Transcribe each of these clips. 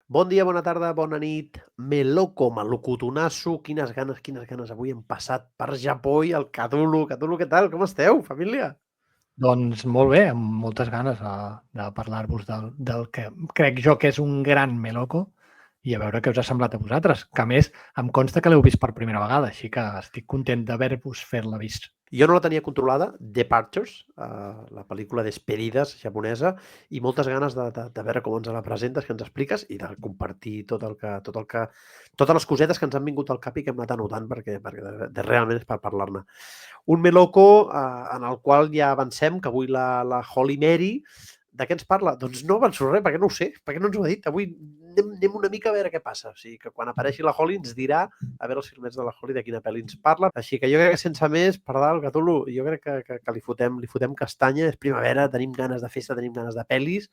Bon dia, bona tarda, bona nit. Me loco, melocotonasso. Quines ganes avui hem passat per Japó i el Cthulhu. Cthulhu, què tal? Com esteu, família? Doncs molt bé, amb moltes ganes de parlar-vos del que crec jo que és un gran Meloco i a veure què us ha semblat a vosaltres, que a més em consta que l'heu vist per primera vegada, així que estic content d'haver-vos fer-la vist. Jo no la tenia controlada, Departures, la pel·lícula Despedides japonesa, i moltes ganes de veure com ens la presentes, que ens expliques, i de compartir totes les cosetes que ens han vingut al cap i que hem anat anotant, perquè realment és per parlar-ne. Un Meloco en el qual ja avancem, que avui la Holly Mary, de què ens parla? Doncs no avanço res, perquè no ho sé, perquè no ens ho ha dit. Avui anem una mica a veure què passa. O sigui, que quan apareixi la Holly ens dirà, a veure els filmets de la Holly, de quina pel·li ens parla. Així que jo crec que sense més, per dalt, Cthulhu, jo crec que li fotem castanya, és primavera, tenim ganes de festa, tenim ganes de pel·lis,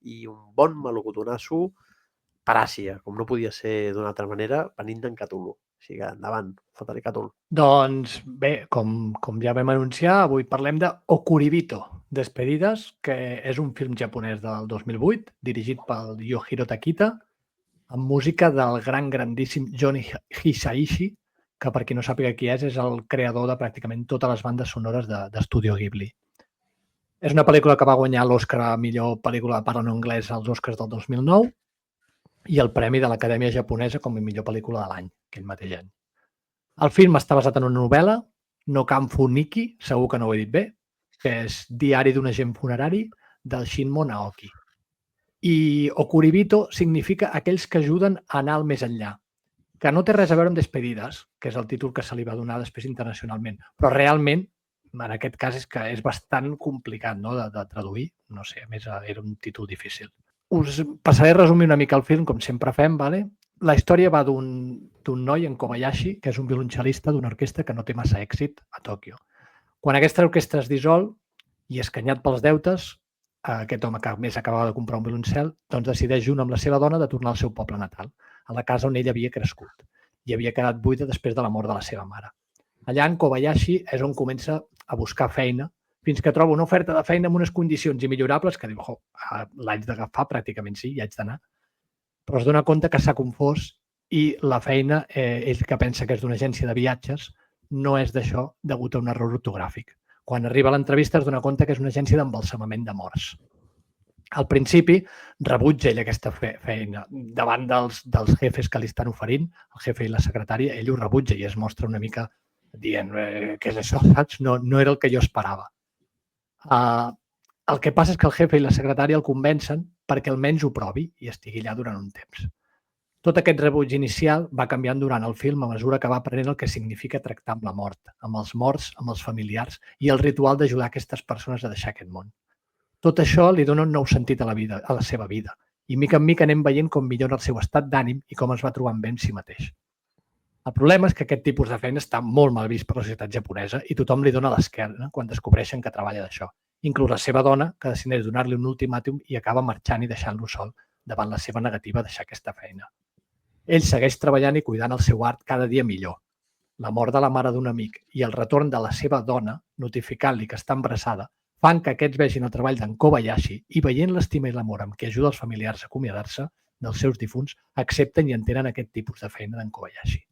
i un bon melocotonasso per Àsia, com no podia ser d'una altra manera, venint d'en Cthulhu. Així que endavant, fota-li Cthulhu. Doncs bé, com ja vam anunciar, avui parlem de Okuribito, Despedides, que és un film japonès del 2008, dirigit pel Yoshiro Takita, amb música del grandíssim Johnny Hisaishi, que per qui no sàpiga qui és el creador de pràcticament totes les bandes sonores d'Estudio Ghibli. És una pel·lícula que va guanyar l'Oscar a millor pel·lícula de parla no anglès als Oscars del 2009 i el Premi de l'Acadèmia Japonesa com a millor pel·lícula de l'any, aquell mateix any. El film està basat en una novel·la, No Kanfu Nikki, segur que no ho he dit bé, que és Diari d'un agent funerari, del Shinmo Naoki. I Okuribito significa aquells que ajuden a anar al més enllà, que no té res a veure amb Despedides, que és el títol que se li va donar després internacionalment, però realment, en aquest cas, és que és bastant complicat, no?, de traduir. No sé, a més, era un títol difícil. Us passaré a resumir una mica el film, com sempre fem, ¿vale? La història va d'un noi, en Kobayashi, que és un violoncel·lista d'una orquestra que no té massa èxit a Tòquio. Quan aquesta orquestra es dissol i escanyat pels deutes, aquest home que més acabava de comprar un violoncel, doncs decideix junt amb la seva dona de tornar al seu poble natal, a la casa on ell havia crescut i havia quedat buida després de la mort de la seva mare. Allà en Kobayashi és on comença a buscar feina fins que troba una oferta de feina amb unes condicions immillorables que diu, l'haig d'agafar, pràcticament sí, hi haig d'anar. Però es dona compte que s'ha confós i la feina, ell que pensa que és d'una agència de viatges, no és d'això degut a un error ortogràfic. Quan arriba a l'entrevista es dona compte que és una agència d'embalsamament de morts. Al principi rebutja ell aquesta feina davant dels jefes que li estan oferint, el jefe i la secretària, ell ho rebutja i es mostra una mica dient, què és això, saps? No era el que jo esperava. El que passa és que el jefe i la secretària el convencen perquè almenys ho provi i estigui allà durant un temps. Tot aquest rebuig inicial va canviant durant el film a mesura que va aprenent el que significa tractar amb la mort, amb els morts, amb els familiars i el ritual d'ajudar aquestes persones a deixar aquest món. Tot això li dona un nou sentit a la seva vida i mica en mica anem veient com millora el seu estat d'ànim i com es va trobant bé en si mateix. El problema és que aquest tipus de feina està molt mal vist per la societat japonesa i tothom li dona l'esquerra quan descobreixen que treballa d'això, inclús la seva dona, que decideix donar-li un ultimàtum i acaba marxant i deixant-lo sol davant la seva negativa a deixar aquesta feina. Ell segueix treballant i cuidant el seu art cada dia millor. La mort de la mare d'un amic i el retorn de la seva dona, notificant-li que està embarassada, fan que aquests vegin el treball d'en Kobayashi i veient l'estima i l'amor amb què ajuda els familiars a acomiadar-se dels seus difunts, accepten i entenen aquest tipus de feina d'en Kobayashi.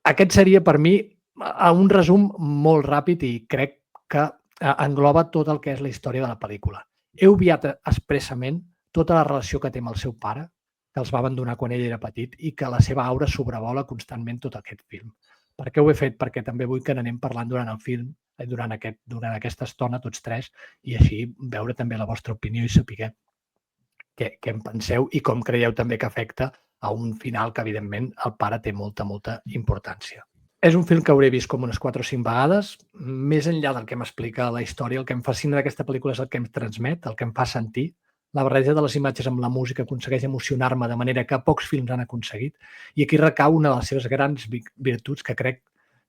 Aquest seria per mi un resum molt ràpid i crec que engloba tot el que és la història de la pel·lícula. He obviat expressament tota la relació que té amb el seu pare, que els va abandonar quan ell era petit i que la seva aura sobrevola constantment tot aquest film. Per què ho he fet? Perquè també vull que n'anem parlant durant el film, durant aquesta estona, tots tres, i així veure també la vostra opinió i saber què en penseu i com creieu també que afecta a un final que, evidentment, el pare té molta importància. És un film que hauré vist com unes 4 o 5 vegades. Més enllà del que m'explica la història, el que em fascina d'aquesta pel·lícula és el que em transmet, el que em fa sentir. La barreja de les imatges amb la música aconsegueix emocionar-me de manera que pocs films han aconseguit. I aquí recau una de les seves grans virtuts que crec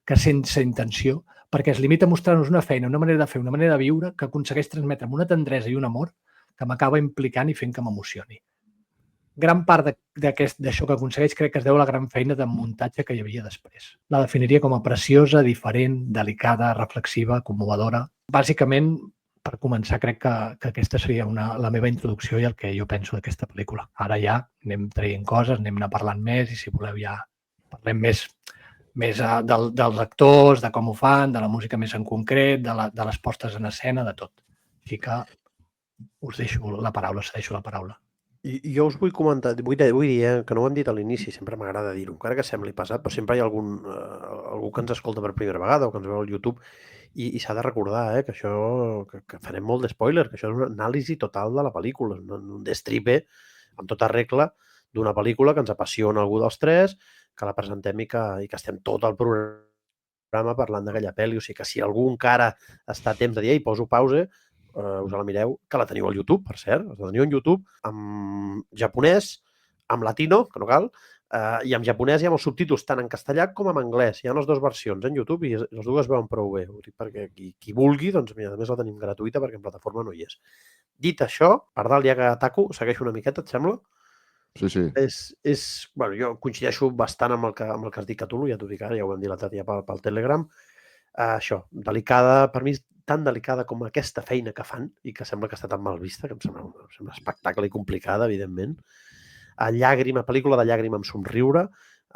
que sense intenció, perquè es limita a mostrar-nos una feina, una manera de fer, una manera de viure que aconsegueix transmetre amb una tendresa i un amor que m'acaba implicant i fent que m'emocioni. Gran part d'això que aconsegueix crec que es deu a la gran feina de muntatge que hi havia després. La definiria com a preciosa, diferent, delicada, reflexiva, commovedora. Bàsicament, per començar, crec que aquesta seria la meva introducció i el que jo penso d'aquesta pel·lícula. Ara ja anem traient coses, anem anar parlant més i si voleu ja parlem més dels actors, de com ho fan, de la música més en concret, de les postes en escena, de tot. Així que us deixo la paraula, cedeixo la paraula. I jo us vull comentar, vull dir que no ho hem dit a l'inici, sempre m'agrada dir-ho, encara que sembli pesat, però sempre hi ha algú que ens escolta per primera vegada o que ens veu al YouTube i s'ha de recordar que això, que farem molt d'espoiler, que això és una anàlisi total de la pel·lícula, un destripe amb tota regla d'una pel·lícula que ens apassiona algú dels tres, que la presentem i que estem tot el programa parlant d'aquella pel·li, o sigui que si algú encara està a temps de dir "Ei, poso pause", us la mireu, que la teniu al YouTube, per cert, la teniu en YouTube amb japonès, amb latino, que no cal, i amb japonès i amb els subtítols tant en castellà com en anglès. Hi ha les dues versions en YouTube i les dues veuen prou bé. Ho dic perquè qui vulgui, doncs mira, a més la tenim gratuïta perquè en plataforma no hi és. Dit això, per dalt, ja que ataco, segueixo una miqueta, et sembla? Sí. Bueno, jo coincideixo bastant amb el que has dit, Cthulhu, ja t'ho dic ara, ja ho vam dir l'altre dia pel Telegram. Això, delicada, per mi tan delicada com aquesta feina que fan i que sembla que està tan mal vista, que em sembla un espectacle i complicada, evidentment. Llàgrima, pel·lícula de llàgrima amb somriure,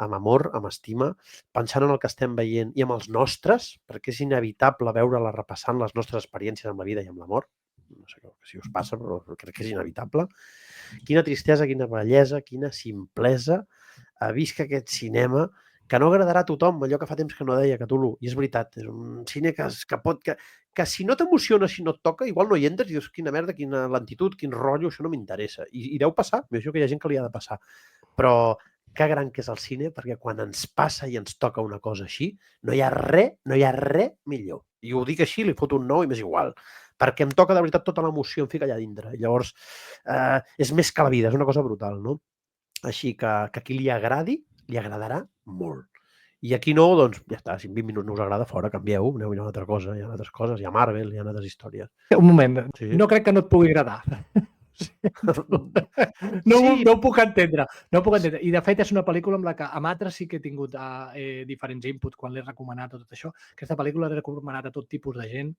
amb amor, amb estima, pensant en el que estem veient i amb els nostres, perquè és inevitable veure-la repassant les nostres experiències amb la vida i amb la mort. No sé si us passa, però crec que és inevitable. Quina tristesa, quina bellesa, quina simplesa. Visca aquest cinema que no agradarà a tothom, allò que fa temps que no deia Cthulhu, i és veritat, és un cine que si no t'emociona, si no et toca, igual no hi entres i dius, quina merda, quina lentitud, quin rotllo, això no m'interessa. I deu passar, m'imagino que hi ha gent que li ha de passar. Però que gran que és el cine, perquè quan ens passa i ens toca una cosa així, no hi ha res millor. I ho dic així, li foto un 9 i m'és igual, perquè em toca de veritat tota l'emoció, em fica allà dintre. I llavors, és més que la vida, és una cosa brutal, no? Així que a qui li agradi, li agradarà molt. I aquí no, doncs ja està, si en 20 minuts no us agrada, fora, canvieu, aneu a mirar una altra cosa, hi ha altres coses, hi ha Marvel, hi ha altres històries. Un moment, sí. No crec que no et pugui agradar. No ho puc entendre. I de fet és una pel·lícula amb la que amb altres sí que he tingut diferents inputs quan l'he recomanat o tot això. Aquesta pel·lícula l'he recomanat a tot tipus de gent,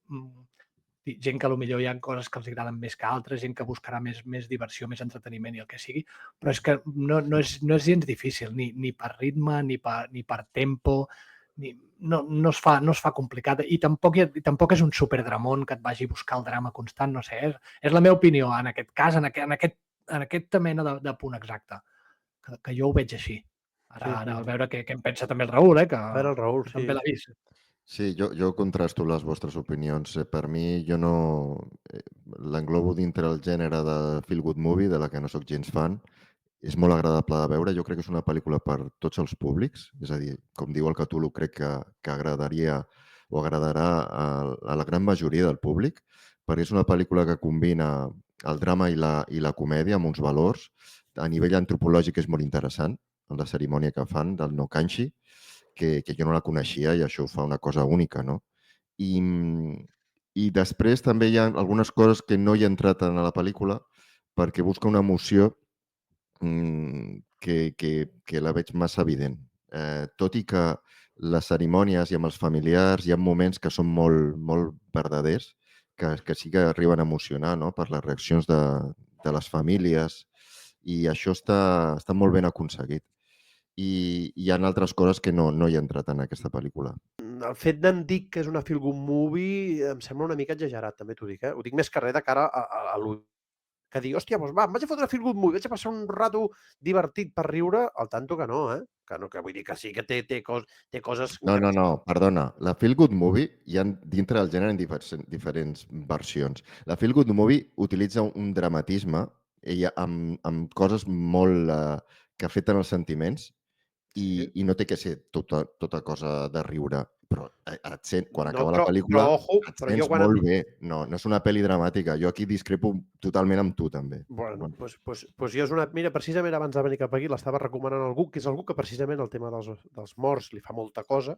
gent que potser hi ha coses que els agraden més que altres, gent que buscarà més diversió, més entreteniment i el que sigui, però és que no és gens difícil, ni per ritme, ni per tempo, no es fa complicat i tampoc és un superdramón que et vagi a buscar el drama constant, no sé, és la meva opinió en aquest cas, en aquesta mena de punt exacte, que jo ho veig així. Ara al veure què em pensa també el Raül, que el Raül, també l'ha vist. Sí, jo contrasto les vostres opinions. Per mi, jo no l'englobo dintre el gènere de feel good movie, de la que no sóc gens fan. És molt agradable de veure. Jo crec que és una pel·lícula per tots els públics. És a dir, com diu el Cthulhu, crec que agradaria o agradarà a la gran majoria del públic, perquè és una pel·lícula que combina el drama i la comèdia amb uns valors. A nivell antropològic és molt interessant, la cerimònia que fan del no kanshi, que jo no la coneixia i això fa una cosa única, no? I després també hi ha algunes coses que no hi he entrat en la pel·lícula perquè busca una emoció que la veig massa evident. Tot i que les cerimònies i amb els familiars hi ha moments que són molt, molt verdaders, que sí que arriben a emocionar, no? Per les reaccions de les famílies, i això està molt ben aconseguit. I hi ha altres coses que no hi he entrat en aquesta pel·lícula. El fet d'en dir que és una feel good movie em sembla una mica exagerat, també t'ho dic. Ho dic més que res de cara a que dir, hòstia, doncs va, em vaig a fotre una feel good movie, vaig a passar un rato divertit per riure, al tanto que no, que vull dir que sí que té coses... No, perdona. La feel good movie hi ha dintre del gènere en diferents versions. La feel good movie utilitza un dramatisme amb coses molt que afecten els sentiments i no té que ser tota cosa de riure, però quan acaba la pel·lícula et sents molt bé. No és una pel·li dramàtica. Jo aquí discrepo totalment amb tu, també. Bueno, doncs jo és una... Mira, precisament abans de venir cap aquí l'estava recomanant algú, que és algú que precisament el tema dels morts li fa molta cosa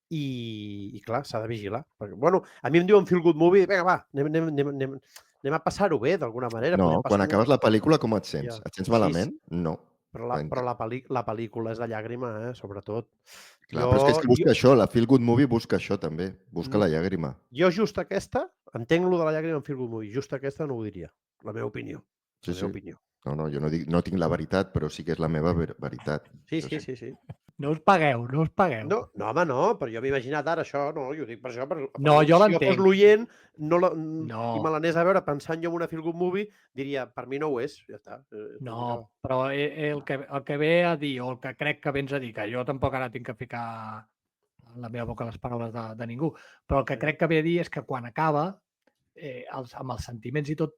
i clar, s'ha de vigilar. Perquè, bueno, a mi em diuen feel good movie, vinga, va, anem a passar-ho bé, d'alguna manera. No, quan acabes la pel·lícula com et sents? Et sents malament? No. Però la pel·lícula és de llàgrima, sobretot. Clar, però és que busca això, la Feel Good Movie busca això també, busca la llàgrima. Jo just aquesta, entenc lo de la llàgrima en Feel Good Movie, just aquesta no ho diria, la meva opinió. Sí, sí. No, jo no tinc la veritat, però sí que és la meva veritat. Sí. No us pagueu. No, home, no, però jo m'he imaginat ara això, no, jo dic per això, No, jo si jo l'entenc. fos l'oient No. i me l'anés a veure pensant jo en una Feel Good Movie, diria, per mi no ho és, ja està. No, però el que ve a dir, o el que crec que vens a dir, que jo tampoc ara tinc que ficar en la meva boca les paraules de ningú, però el que crec que ve a dir és que quan acaba, amb els sentiments i tot,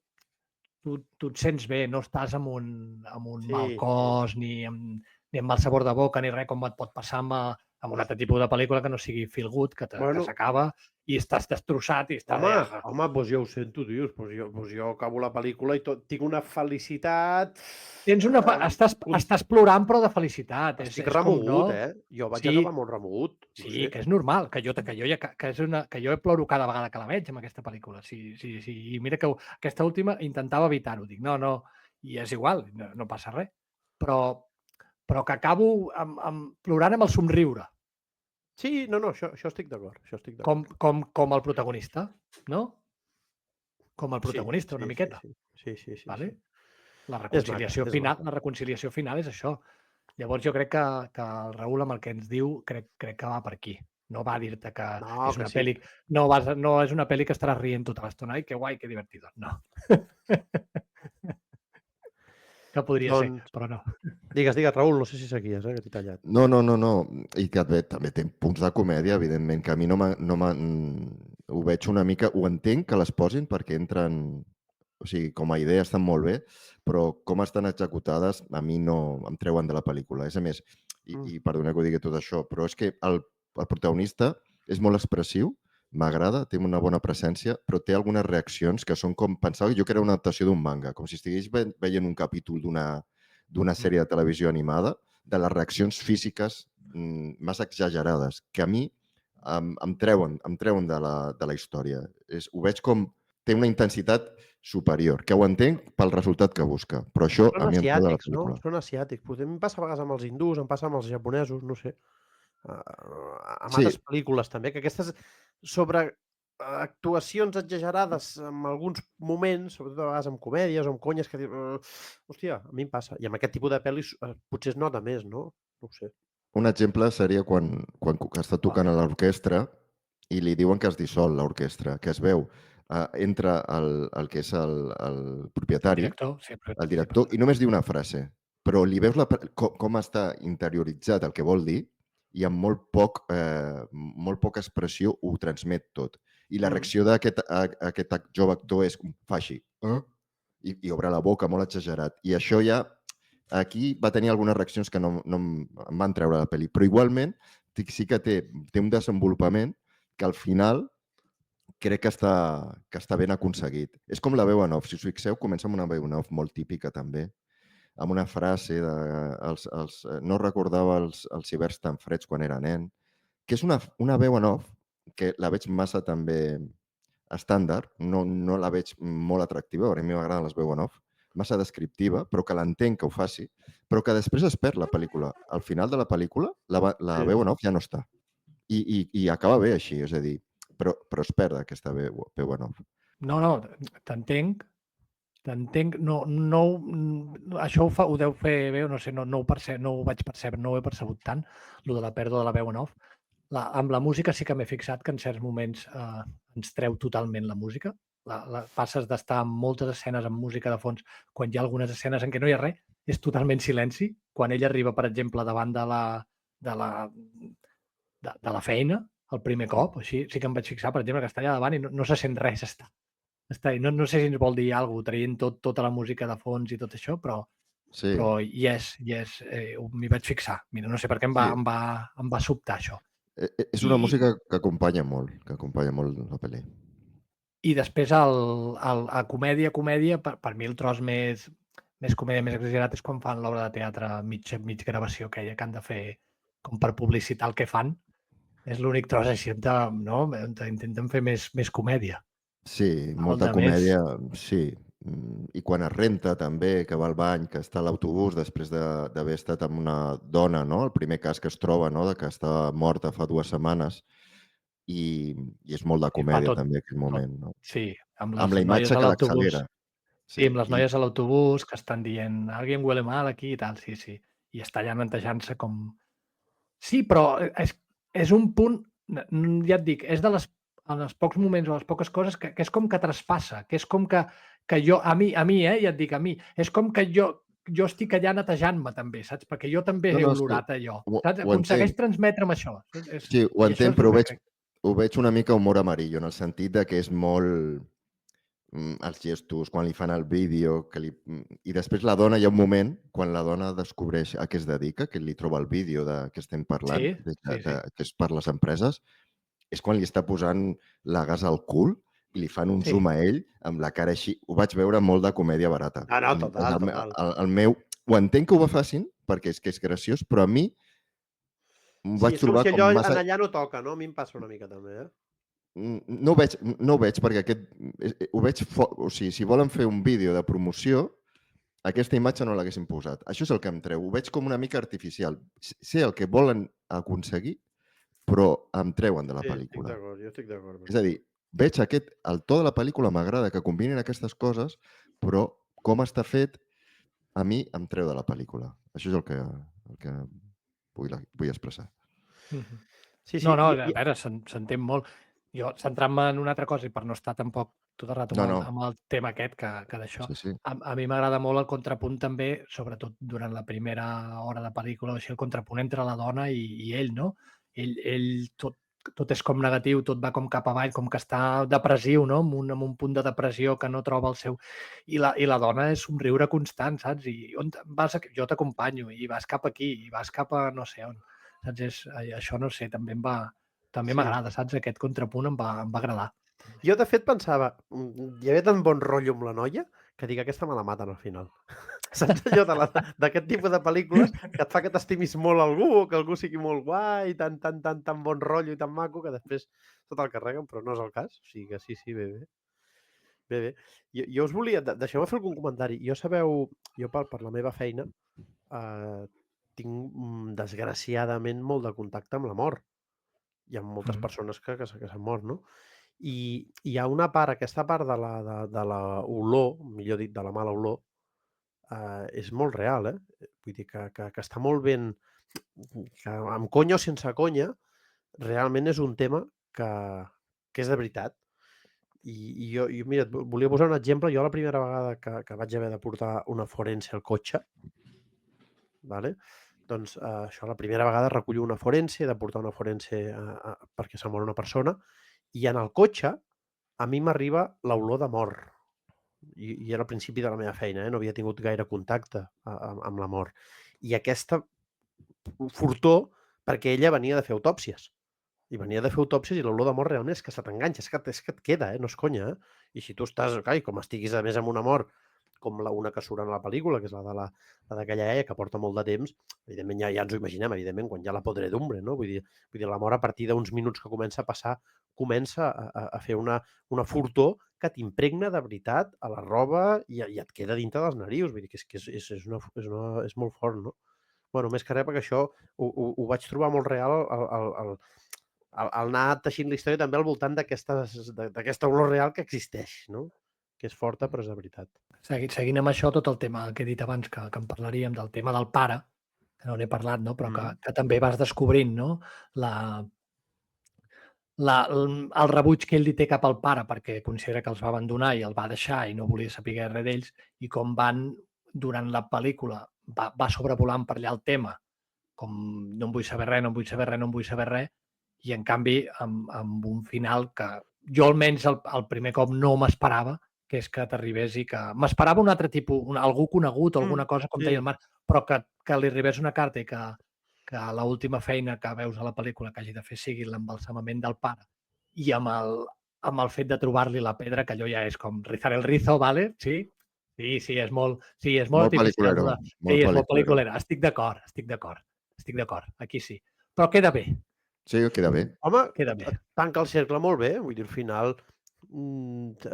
tu et sents bé, no estàs amb un mal cos, ni amb mal sabor de boca, ni res com et pot passar amb un altre tipus de pel·lícula que no sigui feel good, que s'acaba i estàs destrossat i estàs... Home, doncs jo ho sento, tio. Doncs jo acabo la pel·lícula i tinc una felicitat... Estàs plorant, però de felicitat. Estic remogut, Jo vaig acabar molt remut. Sí, que és normal, que jo ploro cada vegada que la veig amb aquesta pel·lícula. Sí. I mira que aquesta última intentava evitar-ho. Dic, no, i és igual, no passa res. Però que acabo plorant amb el somriure. Sí, no, això estic d'acord. Com el protagonista, no? Com el protagonista, una miqueta. Sí. Vale? La reconciliació final és això. Llavors jo crec que el Raül amb el que ens diu crec que va per aquí. No va dir-te que és una pel·li... No és una pel·li que estaràs rient tota l'estona. Ai, que guai, que divertido. No. Que podria ser, però no. Digues, Raül, no sé si seguies, que t'he tallat. No. I que també té punts de comèdia, evidentment, que a mi ho veig una mica... Ho entenc que les posin perquè entren... O sigui, com a idea estan molt bé, però com estan executades a mi no em treuen de la pel·lícula. És a més, i perdoneu que ho digui tot això, però és que el protagonista és molt expressiu, m'agrada, té una bona presència, però té algunes reaccions que són com... Pensava jo que era una adaptació d'un manga, com si estigués veient un capítol d'una sèrie de televisió animada, de les reaccions físiques massa exagerades, que a mi em treuen de la història. Ho veig com té una intensitat superior, que ho entenc pel resultat que busca, però això a mi em treu de la pel·lícula. Són asiàtics, potser em passa a vegades amb els hindús, em passa amb els japonesos, no sé. Amb altres pel·lícules també, que aquestes sobre actuacions exagerades en alguns moments, sobretot a vegades amb comèdies o amb conyes, que hòstia, a mi em passa. I amb aquest tipus de pel·lis potser es nota més, no? No ho sé. Un exemple seria quan està tocant a l'orquestra i li diuen que es dissol l'orquestra, que es veu entra el que és el propietari, el director, i només diu una frase, però li veus com està interioritzat el que vol dir i amb molt poca expressió ho transmet tot. I la reacció d'aquest jove actor és fa així, i obre la boca molt exagerat. I això ja, aquí va tenir algunes reaccions que no em van treure la pel·li, però igualment sí que té un desenvolupament que al final crec que està ben aconseguit. És com la veu en off. Si us fixeu, comença amb una veu en off molt típica també, amb una frase de no recordava els hiverns tan freds quan era nen, que és una veu en off que la veig massa també estàndard, no la veig molt atractiva, a mi m'agraden les veu en off, massa descriptiva, però que l'entenc que ho faci, però que després es perd la pel·lícula. Al final de la pel·lícula, la veu en off ja no està. I acaba bé així, és a dir, però es perd aquesta veu en off. No, t'entenc. No, això ho deu fer bé, no sé, no ho vaig percebre, no ho he percebut tant, lo de la pèrdua de la veu en off. Amb la música sí que m'he fixat que en certs moments ens treu totalment la música. Passes d'estar en moltes escenes amb música de fons, quan hi ha algunes escenes en què no hi ha res, és totalment silenci. Quan ell arriba, per exemple, davant de la feina, el primer cop, així sí que em vaig fixar, per exemple, que està allà davant i no se sent res. No sé si ens vol dir alguna cosa, traient tota la música de fons i tot això, però hi és, m'hi vaig fixar. Mira, no sé per què em va sobtar això. És una música que acompanya molt la pel·li. I després, a comèdia, per mi el tros més comèdia, més exagerat és quan fan l'obra de teatre mig gravació aquella que han de fer com per publicitar el que fan. És l'únic tros així on intenten fer més comèdia. Sí, molta comèdia, sí. I quan es renta també, que va al bany, que està a l'autobús després d'haver estat amb una dona, no? El primer cas que es troba, no? De que està morta fa 2 setmanes, i és molt de I fa comèdia tot, també aquell moment, no? sí, amb Amb les la noies imatge a que l'autobús. l'accelera. Sí, amb les noies a l'autobús que estan dient alguien huele mal aquí i tal, sí. I està allà netejant-se com... Sí, però és un punt, ja et dic, és dels pocs moments o les poques coses que és com que traspassa, que és com que jo, a mi, ja et dic, a mi, és com que jo estic allà netejant-me també, saps? Perquè jo també he olorat allò, saps? Aconsegueix transmetre'm això. Sí, ho I això entenc, és però el que crec. ho veig una mica humor amarillo, en el sentit de que és molt els gestos, quan li fan el vídeo, i després la dona, hi ha un moment, quan la dona descobreix a què es dedica, que li troba el vídeo de què estem parlant, Sí. que és per les empreses, és quan li està posant la gas al cul i li fan un zoom a ell amb la cara així. Ho vaig veure molt de comèdia barata. No, total. El meu... Ho entenc que ho facin, perquè és que és graciós, però a mi ho vaig trobar si com allò massa... allà no toca, no? A mi em passa una mica també, eh? No ho veig perquè ho veig... O sigui, si volen fer un vídeo de promoció, aquesta imatge no l'haguessin posat. Això és el que em treu. Ho veig com una mica artificial. Sé el que volen aconseguir, però em treuen de la pel·lícula. Jo estic d'acord. És a dir, veig el to de la pel·lícula, m'agrada que combinin aquestes coses, però com està fet, a mi em treu de la pel·lícula. Això és el que vull expressar. No, a veure, s'entén molt. Jo, centrant-me en una altra cosa i per no estar tampoc tot el rato amb el tema aquest, que d'això, Sí. a mi m'agrada molt el contrapunt també, sobretot durant la primera hora de pel·lícula, així, el contrapunt entre la dona i ell, no? Ell tot és com negatiu, tot va com cap avall, com que està depressiu, no? Amb un punt de depressió que no troba el seu... I la dona és somriure constant, saps? I on vas? Jo t'acompanyo, i vas cap aquí, i vas cap a no sé on. Saps? Això no sé, també m'agrada, saps? Aquest contrapunt em va agradar. Jo, de fet, pensava, hi havia tan bon rotllo amb la noia que dic, aquesta me la maten al final. Saps allò d'aquest tipus de pel·lícules que et fa que t'estimis molt algú, que algú sigui molt guai, tan bon rotllo i tan maco, que després tot el carreguen, però no és el cas. O sigui que sí, bé. Jo us volia... Deixeu-me fer algun comentari. Jo per la meva feina tinc, desgraciadament, molt de contacte amb la mort. Hi ha moltes persones que s'han mort, no? I hi ha una part, aquesta part de la olor, millor dit, de la mala olor, és molt real, eh? Vull dir que està molt ben... Que amb conya o sense conya, realment és un tema que és de veritat. I jo, mira, volia posar un exemple. Jo la primera vegada que vaig haver de portar una forense al cotxe, vale? Doncs això, la primera vegada recullo una forense, he de portar una forense perquè s'ha mort una persona, i en el cotxe a mi m'arriba l'olor de mort. I era al principi de la meva feina, no havia tingut gaire contacte amb la mort. I aquesta furtor, perquè ella venia de fer autòpsies. I venia de fer autòpsies i l'olor de mort realment és que se t'enganxa, és que et queda, no és conya. I si tu estàs, com estiguis a més amb una mort, com una que surt en la pel·lícula, que és la d'aquella iaia que porta molt de temps, evidentment ja ens ho imaginem, evidentment, quan hi ha la podredumbre, no? Vull dir, la mort a partir d'uns minuts que comença a passar, comença a fer una furtor que t'impregna de veritat a la roba i et queda dintre dels narius. Vull dir que és molt fort, no? Bueno, més que res perquè això ho vaig trobar molt real el anar teixint la història també al voltant d'aquesta olor real que existeix, no? Que és forta, però és de veritat. Seguint amb això, tot el tema que he dit abans, que en parlaríem, del tema del pare, que no n'he parlat, no? Però que també vas descobrint, no? El rebuig que ell li té cap al pare perquè considera que els va abandonar i el va deixar i no volia saber res d'ells, i com van, durant la pel·lícula, va sobrevolant per allà el tema, com no en vull saber res, i en canvi amb un final que jo almenys el primer cop no m'esperava, que és que t'arribés i que... M'esperava un altre tipus, algú conegut, alguna cosa, com deia el Marc, però que li arribés una carta i que l'última feina que veus a la pel·lícula que hagi de fer sigui l'embalsamament del pare, i amb el fet de trobar-li la pedra, que allò ja és com rizar el rizo, ¿vale? Sí, és molt artificial. Sí, és molt pel·lículera. Estic d'acord. Aquí sí. Però queda bé. Sí, queda bé. Home, tanca el cercle molt bé. Vull dir, al final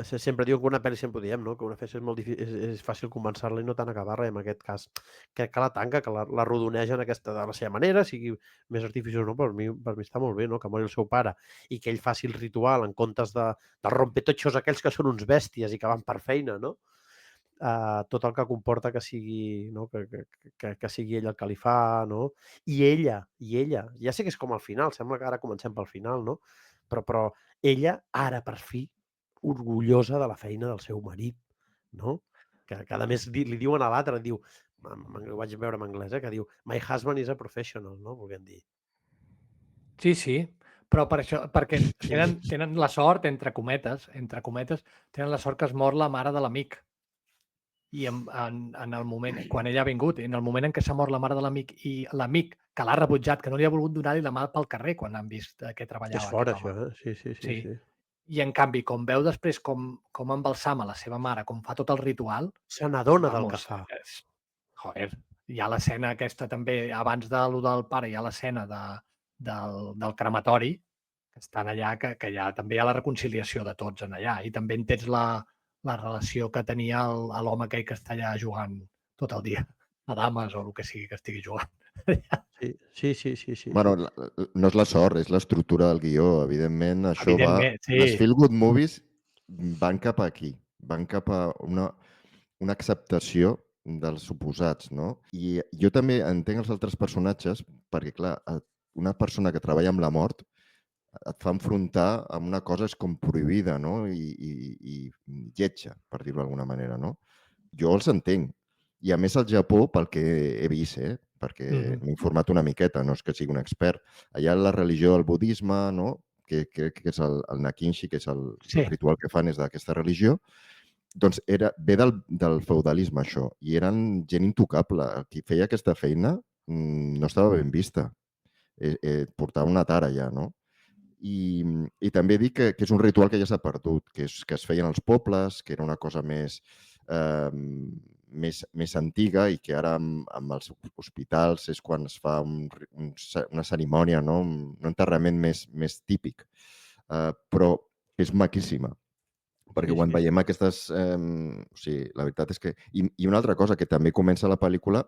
Sempre diuen que una pel·li, sempre ho diem, no? Que una pel·li és molt difícil, és fàcil començar-la i no tant acabar-la, i en aquest cas crec que la tanca, que la rodonegen aquesta de la seva manera, sigui més artificiós o no, per mi està molt bé, no? Que mori el seu pare i que ell faci el ritual en comptes de rompetotxos aquells que són uns bèsties i que van per feina, no? Tot el que comporta que sigui, no? que sigui ell el que li fa, no? I ella, ja sé que és com al final, sembla que ara comencem pel final, no? Però ella, ara per fi, orgullosa de la feina del seu marit, no? Que a més li diuen a l'altre, diu, ho vaig veure en anglès, que diu, my husband is a professional, no? Volguem dir. Sí, però per això, perquè tenen la sort, entre cometes, tenen la sort que es mor la mare de l'amic. I en el moment, quan ella ha vingut, en el moment en què s'ha mort la mare de l'amic i l'amic que l'ha rebutjat, que no li ha volgut donar-li la mà pel carrer quan han vist que treballava És fort, aquest home. això, eh? Sí. I en canvi, com veu després com embalsama la seva mare, com fa tot el ritual, Se n'adona del que vamos, fa. joder, hi ha l'escena aquesta també, abans de lo del pare, hi ha l'escena del crematori, que estan allà, que ja també hi ha la reconciliació de tots en allà, i també entens la relació que tenia l'home aquell que està allà jugant tot el dia, a dames o el que sigui que estigui jugant. Sí. Bueno, no és la sort, és l'estructura del guió. Evidentment, això Evidentment, sí. Les feel good movies van cap aquí, van cap a una acceptació dels suposats, no? I jo també entenc els altres personatges perquè, clar, una persona que treballa amb la mort et fa enfrontar amb una cosa és com prohibida, no? I lletja, per dir-ho d'alguna manera, no? Jo els entenc. I a més al Japó, pel que he vist, perquè m'he informat una miqueta, no és que sigui un expert, allà la religió del budisme, no? que és el Nakinshi, que és el ritual que fan és d'aquesta religió, doncs ve del feudalisme, això, i eren gent intocable. Qui feia aquesta feina no estava ben vista. Portava una tara ja, no? I també dic que és un ritual que ja s'ha perdut, que es feien als pobles, que era una cosa més antiga i que ara amb els hospitals és quan es fa una cerimònia, no? Un enterrament més típic. Però és maquíssima, perquè quan veiem aquestes... O sigui, la veritat és que... I una altra cosa, que també comença la pel·lícula,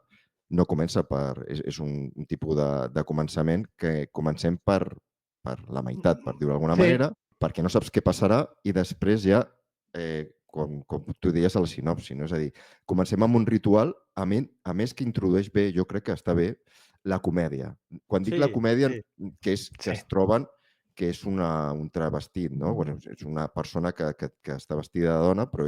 no comença per... És un tipus de començament que comencem per la meitat, per dir-ho d'alguna manera, perquè no saps què passarà i després ja, com tu deies a la sinopsi, no? És a dir, comencem amb un ritual, a més que introdueix bé, jo crec que està bé, la comèdia. Quan dic la comèdia, que es troben que és un travestit, no? Bueno, és una persona que està vestida de dona, però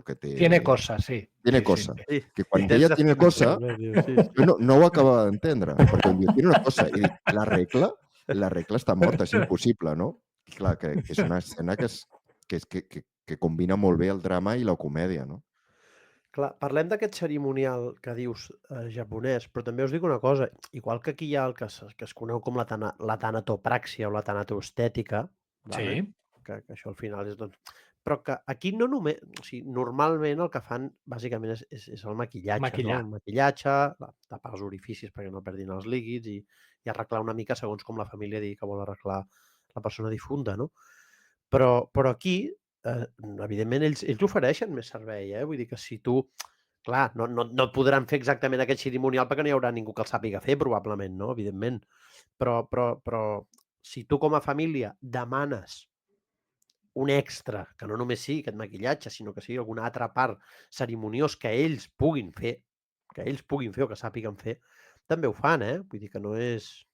que té... Tiene cosa, sí. Tiene cosa. Que quan ella tiene cosa, jo no ho acabava d'entendre, perquè em diu, tiene una cosa, i dic, la regla està morta, és impossible, no? I clar, que és una escena que combina molt bé el drama i la comèdia, no? Clar, parlem d'aquest cerimonial que dius japonès, però també us dic una cosa, igual que aquí hi ha el que es coneu com la tanatopràxia o la tanatoestètica, que això al final és... Però que aquí no només... O sigui, normalment el que fan, bàsicament, és el maquillatge, no? El maquillatge, tapar els orificis perquè no perdin els líquids i arreglar una mica segons com la família digui que vol arreglar la persona difunta, no? Però aquí, evidentment, ells ofereixen més servei, Vull dir que si tu... Clar, no podran fer exactament aquest cerimonial perquè no hi haurà ningú que el sàpiga fer, probablement, no? Evidentment. Però si tu com a família demanes un extra, que no només sigui aquest maquillatge, sinó que sigui alguna altra part cerimoniós que ells puguin fer o que sàpiguen fer, també ho fan, Vull dir que no és...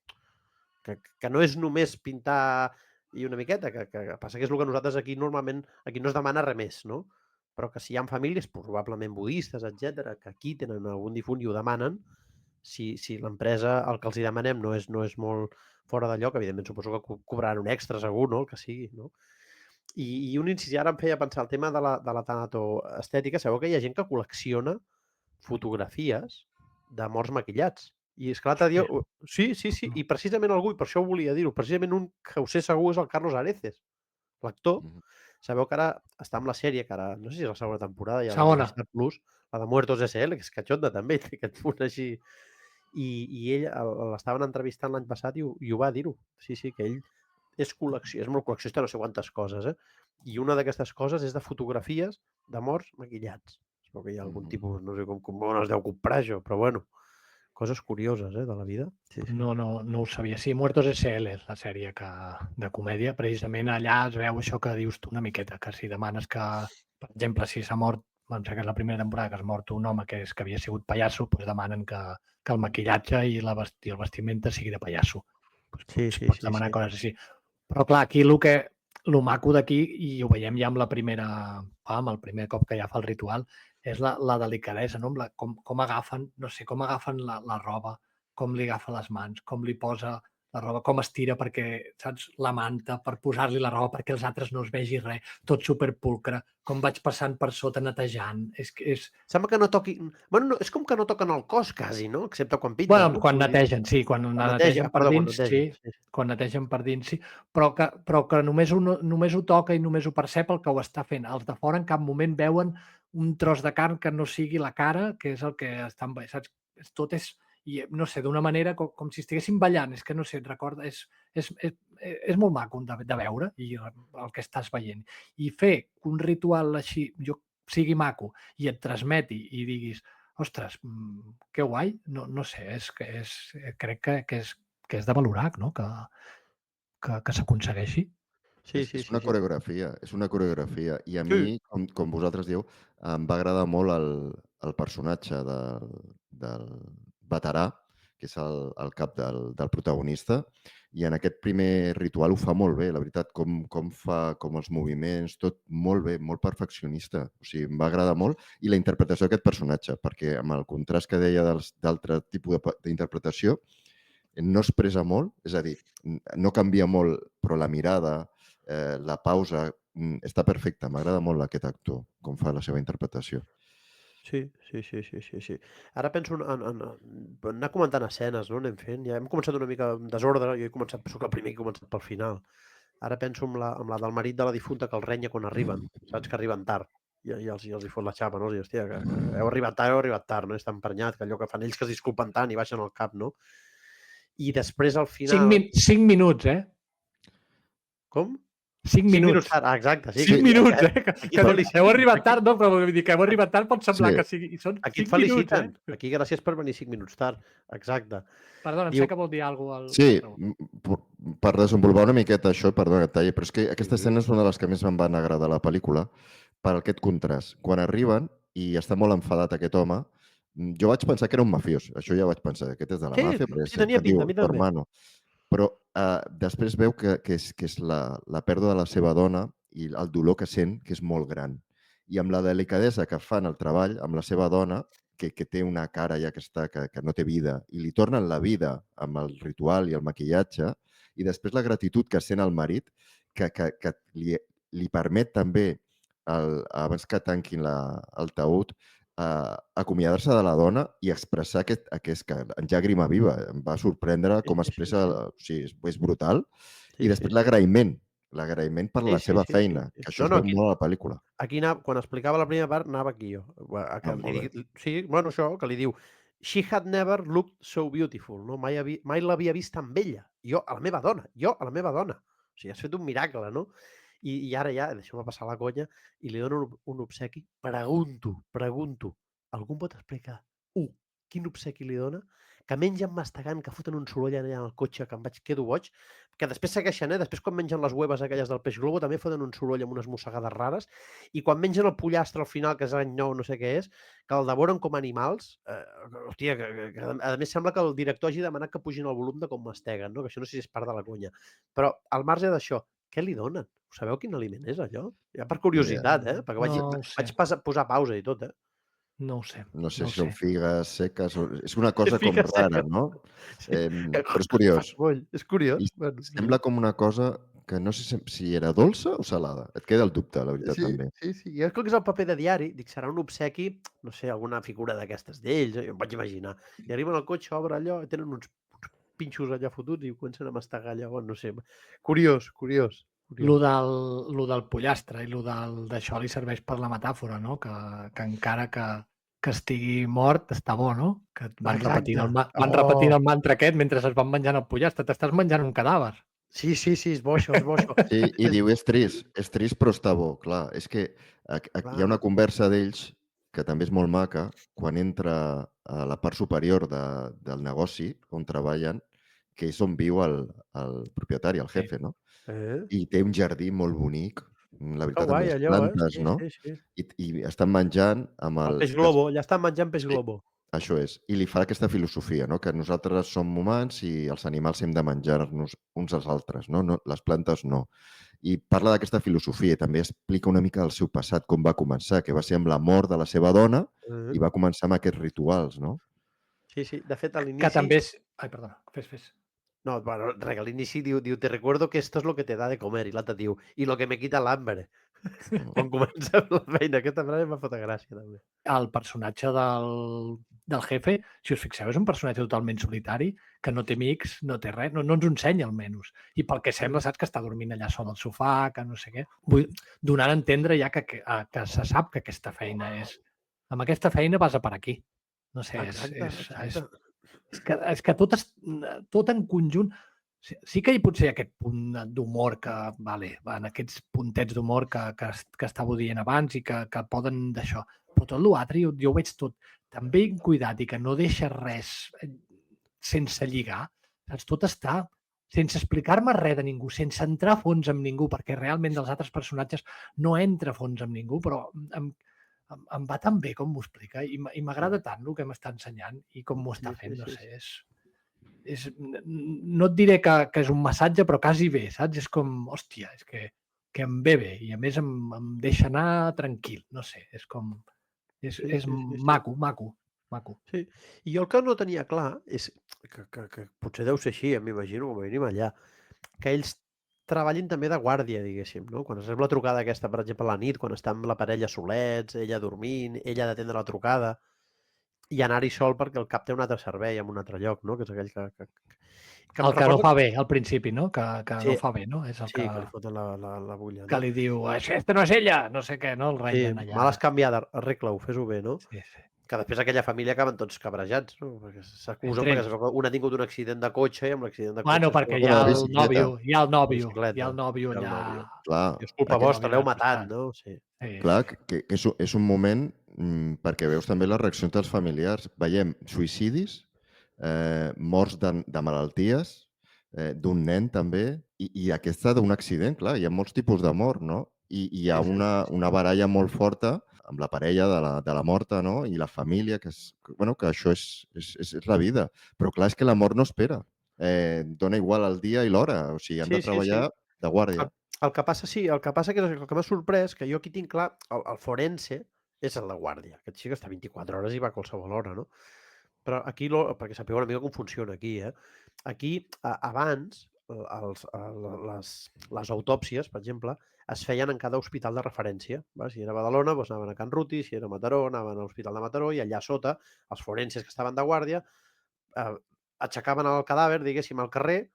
Que no és només pintar i una miqueta, que passa que és el que nosaltres aquí normalment, aquí no es demana res més, no? Però que si hi ha famílies, probablement budistes, etc, que aquí tenen algun difunt i ho demanen, si l'empresa, el que els hi demanem no és molt fora de lloc, evidentment suposo que cobraran un extra segur, no? El que sigui, no? I un incís, ara em feia pensar el tema de la tanatoestètica. Sabeu que hi ha gent que col·lecciona fotografies de morts maquillats. I és que l'altre dia... Sí, i precisament algú, i per això ho volia dir-ho, precisament un que ho sé segur és el Carlos Areces, l'actor. Sabeu que ara està amb la sèrie, que ara no sé si és la segona temporada, ja segona. Plus, la de Muertos SL, que és catxonda també, té aquest punt així. I ell l'estaven entrevistant l'any passat i ho va dir-ho. Sí, que ell és col·lecció, és molt col·leccionista, no sé quantes coses, I una d'aquestes coses és de fotografies de morts maquillats. Espero que hi ha algun tipus, no sé com es deu comprar això, però bueno, coses curioses, de la vida. Sí. No ho sabia. Sí, Muertos S.L. és la sèrie de comèdia. Precisament allà es veu això que dius tu una miqueta, que si demanes que, per exemple, si s'ha mort, em sembla que és la primera temporada que es mort un home que havia sigut pallasso, doncs demanen que el maquillatge i el vestimenta sigui de pallasso. Pots demanar coses així. Però clar, aquí el maco d'aquí, i ho veiem ja amb el primer cop que ja fa el ritual, és la delicadesa, no? Com agafen, no sé, com agafen la roba, com li agafa les mans, com li posa la roba, com estira perquè, saps, la manta per posar-li la roba perquè els altres no es vegi res, tot superpulcre, com vaig passant per sota netejant. Sembla que no toqui... Bueno, no, és com que no toquen el cos, quasi, no? Excepte quan pinten. Bueno, quan netegen, sí, quan netegen per dins, sí. Quan netegen per dins, sí. Però que només ho toca i només ho percep el que ho està fent. Els de fora en cap moment veuen un tros de carn que no sigui la cara, que és el que estan... Saps? Tot és... I no sé, d'una manera com si estiguessin ballant, és que no sé, et recorda, és molt maco de veure i el que estàs veient. I fer un ritual així sigui maco i et transmeti i diguis, ostres, que guai, no sé, crec que és de valorar, no? Que s'aconsegueixi. Sí, és una coreografia, és una coreografia. I a mi, com vosaltres dieu, em va agradar molt el personatge del veterà, que és el cap del protagonista, i en aquest primer ritual ho fa molt bé, la veritat, com fa, com els moviments, tot molt bé, molt perfeccionista. O sigui, em va agradar molt. I la interpretació d'aquest personatge, perquè amb el contrast que deia d'altre tipus d'interpretació, no expressa molt, és a dir, no canvia molt, però la mirada, la pausa, està perfecta. M'agrada molt aquest actor, com fa la seva interpretació. Sí. Ara penso en anar comentant escenes, no? Anem fent. Ja hem començat una mica amb desordre, jo he començat, soc el primer que he començat pel final. Ara penso en la del marit de la difunta que el renya quan arriben, saps que arriben tard i els hi fot la xapa, no? I, hòstia, que heu arribat tard, no? És tan emprenyat, que allò que fan ells que es disculpen tant i baixen el cap, no? I després al final... 5 minuts, Com? 5 minuts tard, exacte. Sí, 5 minuts, que heu arribat tard, no? Però vull dir que heu arribat tard pot semblar que sigui... Són aquí et feliciten. Aquí gràcies per venir 5 minuts tard. Exacte. Perdona, em sé que vol dir alguna cosa. Sí, per desenvolupar una miqueta això, perdona que et talli, però és que aquesta escena és una de les que més em van agradar a la pel·lícula per aquest contrast. Quan arriben i està molt enfadat aquest home, jo vaig pensar que era un mafiós. Això ja vaig pensar, aquest és de la màfia, sí, tenia pinta, a mi també. Hermano. Però després veu que és la pèrdua de la seva dona i el dolor que sent, que és molt gran. I amb la delicadesa que fan el treball amb la seva dona, que té una cara ja que no té vida, i li tornen la vida amb el ritual i el maquillatge, i després la gratitud que sent el marit, que li permet també, abans que tanquin el taüt, acomiadar-se de la dona i expressar que en llàgrima viva. Em va sorprendre com expressa... O sigui, és brutal. I després l'agraïment per la seva feina, que això es veu molt a la pel·lícula. Aquí, quan explicava la primera part, anava aquí jo. Sí, bueno, això, que li diu She had never looked so beautiful. No? Mai l'havia vist tan bella. Jo, a la meva dona. O sigui, has fet un miracle, no? I ara ja, deixeu-me passar la conya, i li dono un obsequi. Pregunto, algú em pot explicar quin obsequi li dona? Que mengen mastegant, que foten un soroll allà en el cotxe, que quedo boig, que després segueixen, després quan mengen les hueves aquelles del peix globo també foten un soroll amb unes mossegades rares, i quan mengen el pollastre al final, que és l'any 9, no sé què és, que el devoren com animals, hòstia, que a més sembla que el director hagi demanat que pugin el volum de com masteguen, no? Que això no sé si és part de la conya. Però al marge d'això, què li donen? Sabeu quin aliment és allò? Ja per curiositat, perquè vaig posar pausa i tot, No ho sé. No sé si són figues seques, és una cosa com rara, no? Però és curiós. És curiós. I sembla com una cosa que no sé si era dolça o salada. Et queda el dubte, la veritat, també. Sí. Jo crec que és el paper de diari. Dic, serà un obsequi, no sé, alguna figura d'aquestes d'ells, jo em vaig imaginar. I arriben al cotxe, obre allò, tenen uns pinxos allà fotuts i comencen a mastegar allò, no sé. Curiós. Lo del pollastre i lo d'això li serveix per la metàfora, no? Que encara que estigui mort està bo, no? Que van repetint el mantra aquest mentre es van menjant el pollastre. T'estàs menjant un cadàver. Sí, és boixo, és boixo. Sí, i diu, és trist però està bo. Clar, és que hi ha una conversa d'ells que també és molt maca, quan entra a la part superior del negoci on treballen, que és on viu el propietari, el Sí. jefe, no? Eh? I té un jardí molt bonic, la Que veritat, amb guai, les allò, plantes, Sí, no? sí. I estan menjant amb El peix els... globo, ja estan menjant peix Sí, globo. això és. I li fa aquesta filosofia, no? Que nosaltres som humans i els animals hem de menjar-nos uns als altres, no? Les plantes no. I parla d'aquesta filosofia i també explica una mica el seu passat, com va començar, que va ser amb la mort de la seva dona Eh? i va començar amb aquests rituals, no? Sí. De fet, a Que l'inici... també és... Ai, perdona, fes. No, bueno, res, a l'inici diu, te recuerdo que esto es lo que te da de comer. I l'altre diu, i lo que me quita l'hambre. Quan comença la feina, aquesta frase m'ha fet gràcia, també. El personatge del jefe, si us fixeu, és un personatge totalment solitari, que no té amics, no té res, no ens ho ensenya almenys. I pel que sembla, saps que està dormint allà sol al sofà, que no sé què. Vull donar a entendre ja que se sap que aquesta feina és... Amb aquesta feina vas a per aquí. No sé, Exacte. és que tot en conjunt... Sí que hi pot ser aquest punt d'humor que, vale, en aquests puntets d'humor que estàveu dient abans i que poden d'això. Però tot l'altre jo ho veig tot tan ben cuidat i que no deixa res sense lligar. Saps? Tot està sense explicar-me res de ningú, sense entrar a fons amb ningú, perquè realment dels altres personatges no entra a fons amb ningú, però em va tan bé com m'ho explica i m'agrada tant el que m'està ensenyant i com m'ho està fent, no sé, no et diré que és un massatge, però quasi bé, saps? És com, hòstia, és que em ve bé i a més em deixa anar tranquil, no sé, és com... És maco. Sí, i jo el que no tenia clar és que potser deu ser així, m'imagino, com a mínim allà, que ells treballin també de guàrdia, diguéssim, no? Quan es rep la trucada aquesta, per exemple, a la nit, quan està amb la parella solets, ella dormint, ella ha d'atendre la trucada, i anar-hi sol perquè el cap té un altre servei en un altre lloc, no? Que és aquell que em El que no recorda... fa bé al principi, no? Que Sí, no fa bé, no? És el sí, que li foten la bulla, que no? li diu, aquesta no és ella, no sé què, no? El Sí, renyen allà. mal has canviat, arregla-ho, fes-ho bé, no? Sí. Que després aquella família acaben tots cabrejats, no? Perquè s'acusen Entre perquè ells. un ha tingut un accident de cotxe i amb l'accident de Bueno, cotxe perquè hi Una ha el bicicleta. nòvio, hi ha el la nòvio, bicicleta, hi ha el nòvio i el allà. nòvio. Clar, I és culpa Aquest vostra, nòvio l'heu al matat, costat. no? Sí. clar, que és un moment perquè veus també les reaccions dels familiars. Veiem suïcidis, morts de malalties, d'un nen també, i aquesta d'un accident, clar, hi ha molts tipus de mort, no? I hi ha Sí. una baralla molt forta amb la parella de la morta, no? I la família, que això és la vida. Però clar, és que la mort no espera. Dona igual el dia i l'hora, o sigui, han de Sí. treballar de guàrdia. El que passa, el que passa que el que m'ha sorprès, que jo aquí tinc clar, el forense és el de guàrdia. Aquest sí que està 24 hores i va a qualsevol hora, no? Però aquí, perquè sapigueu una mica com funciona aquí, Aquí, abans, les autòpsies, per exemple, es feien en cada hospital de referència. Va? Si era a Badalona, doncs anaven a Can Ruti, si era a Mataró, anaven a l'Hospital de Mataró, i allà sota, els forenses que estaven de guàrdia eh, aixecaven el cadàver, diguéssim, al carrer,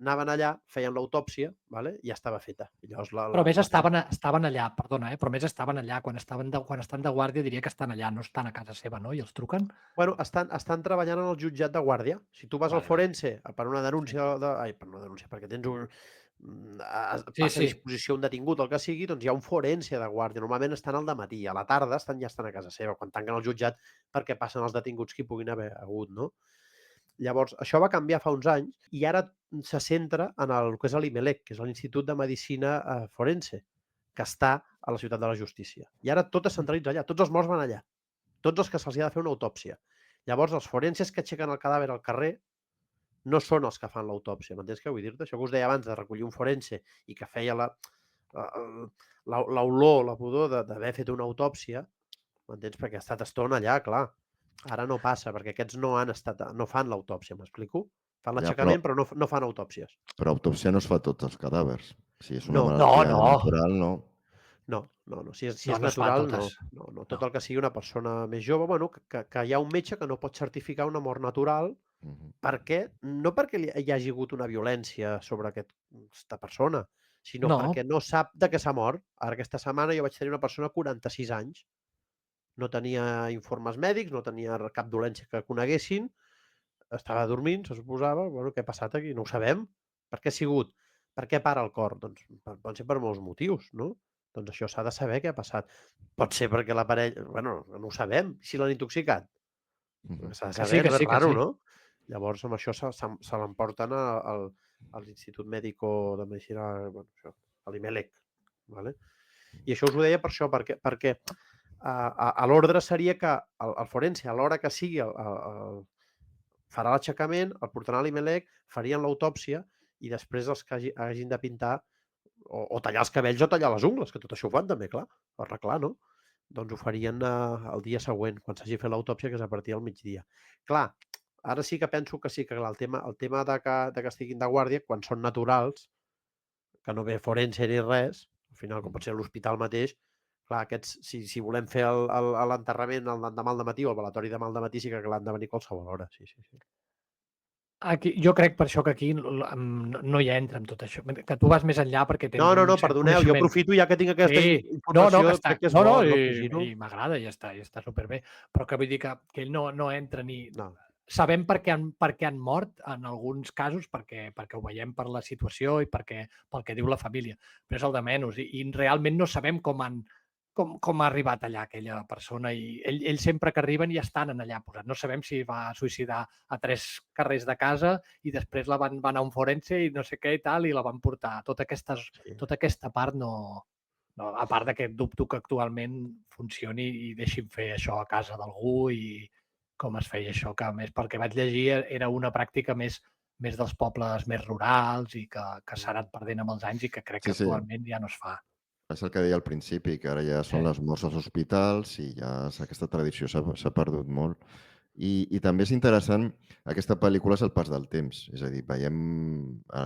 anaven allà, feien l'autòpsia, vale? I ja estava feta. I llavors Però més estaven allà, perdona, però més estaven allà. Quan estan de guàrdia diria que estan allà, no estan a casa seva, no? I els truquen? Bueno, estan treballant en el jutjat de guàrdia. Si tu vas al forense per una denúncia... per una denúncia, perquè tens un... passa a disposició un detingut o el que sigui, doncs hi ha un forense de guàrdia. Normalment estan al dematí, a la tarda ja estan a casa seva, quan tanquen el jutjat perquè passen els detinguts que hi puguin haver hagut, no? Llavors, això va canviar fa uns anys i ara se centra en el que és l'IMELEC, que és l'Institut de Medicina Forense, que està a la Ciutat de la Justícia. I ara tot es centralitza allà, tots els morts van allà, tots els que se'ls ha de fer una autòpsia. Llavors, els forenses que aixequen el cadàver al carrer no són els que fan l'autòpsia, m'entens què vull dir-te? Això que us deia abans de recollir un forense i que feia l'olor, la pudor d'haver fet una autòpsia, m'entens? Perquè ha estat estona allà, clar. Ara no passa, perquè aquests no fan l'autòpsia, m'explico? Fan l'aixecament, però no fan autòpsies. Però autòpsia no es fa a tots els cadàvers. Si és una No. malaltia natural, no. No. Si és No es fa natural, totes. no. Tot el que sigui una persona més jove, bueno, que hi ha un metge que no pot certificar una mort natural perquè, no perquè hi hagi hagut una violència sobre aquesta persona, sinó perquè no sap de què s'ha mort. Ara aquesta setmana jo vaig tenir una persona de 46 anys, no tenia informes mèdics, no tenia cap dolència que coneguessin, estava dormint, se suposava, bueno, què ha passat aquí? No ho sabem. Per què ha sigut? Per què para el cor? Doncs pot ser per molts motius, no? Doncs això s'ha de saber què ha passat. Pot ser perquè la parella... Bueno, no ho sabem. Si l'han intoxicat? S'ha de Que sí, saber, que no és sí, que raro, sí. no? Llavors, amb això se l'emporten a l'Institut Mèdico de Medicina, bueno, això, a l'IMELEC. Vale? I això us ho deia per això, perquè a l'ordre seria que el forense, a l'hora que sigui, farà l'aixecament, el portaran a l'IMELEC, farien l'autòpsia i després els que hagin de pintar o tallar els cabells o tallar les ungles, que tot això ho fan també, clar, arreglar, no? Doncs ho farien el dia següent, quan s'hagi fet l'autòpsia, que és a partir del migdia. Clar, ara sí que penso que sí, que clar, el tema de que estiguin de guàrdia, quan són naturals, que no ve forense ni res, al final, com pot ser l'hospital mateix, clar, aquests, si volem fer l'enterrament l'endemà al matí o el velatori demà al matí, sí que l'han de venir a qualsevol hora, sí. Aquí, jo crec per això que aquí no hi entra amb tot això, que tu vas més enllà perquè tens No, un cert perdoneu, jo coneixement. aprofito ja que tinc aquesta Sí, informació, que està, crec que és bo, no, afegir-ho. i m'agrada, i està superbé, però que vull dir que ell no entra ni... No. Sabem per què han mort en alguns casos, perquè ho veiem per la situació i pel que diu la família, però és el de menys, i realment no sabem com ha arribat allà aquella persona, i ells sempre que arriben ja estan allà posats. No sabem si va suïcidar a 3 carrers de casa i després la van a un forense i no sé què i tal, i la van portar. Tota aquesta part no, a part de que dubto que actualment funcioni i deixin fer això a casa d'algú i com es feia això, que a més pel que vaig llegir era una pràctica més dels pobles més rurals i que s'ha anat perdent amb els anys i que crec que actualment ja no es fa. És el que deia al principi, que ara ja són les morts als hospitals i ja aquesta tradició s'ha perdut molt. I també és interessant, aquesta pel·lícula és el pas del temps, és a dir, veiem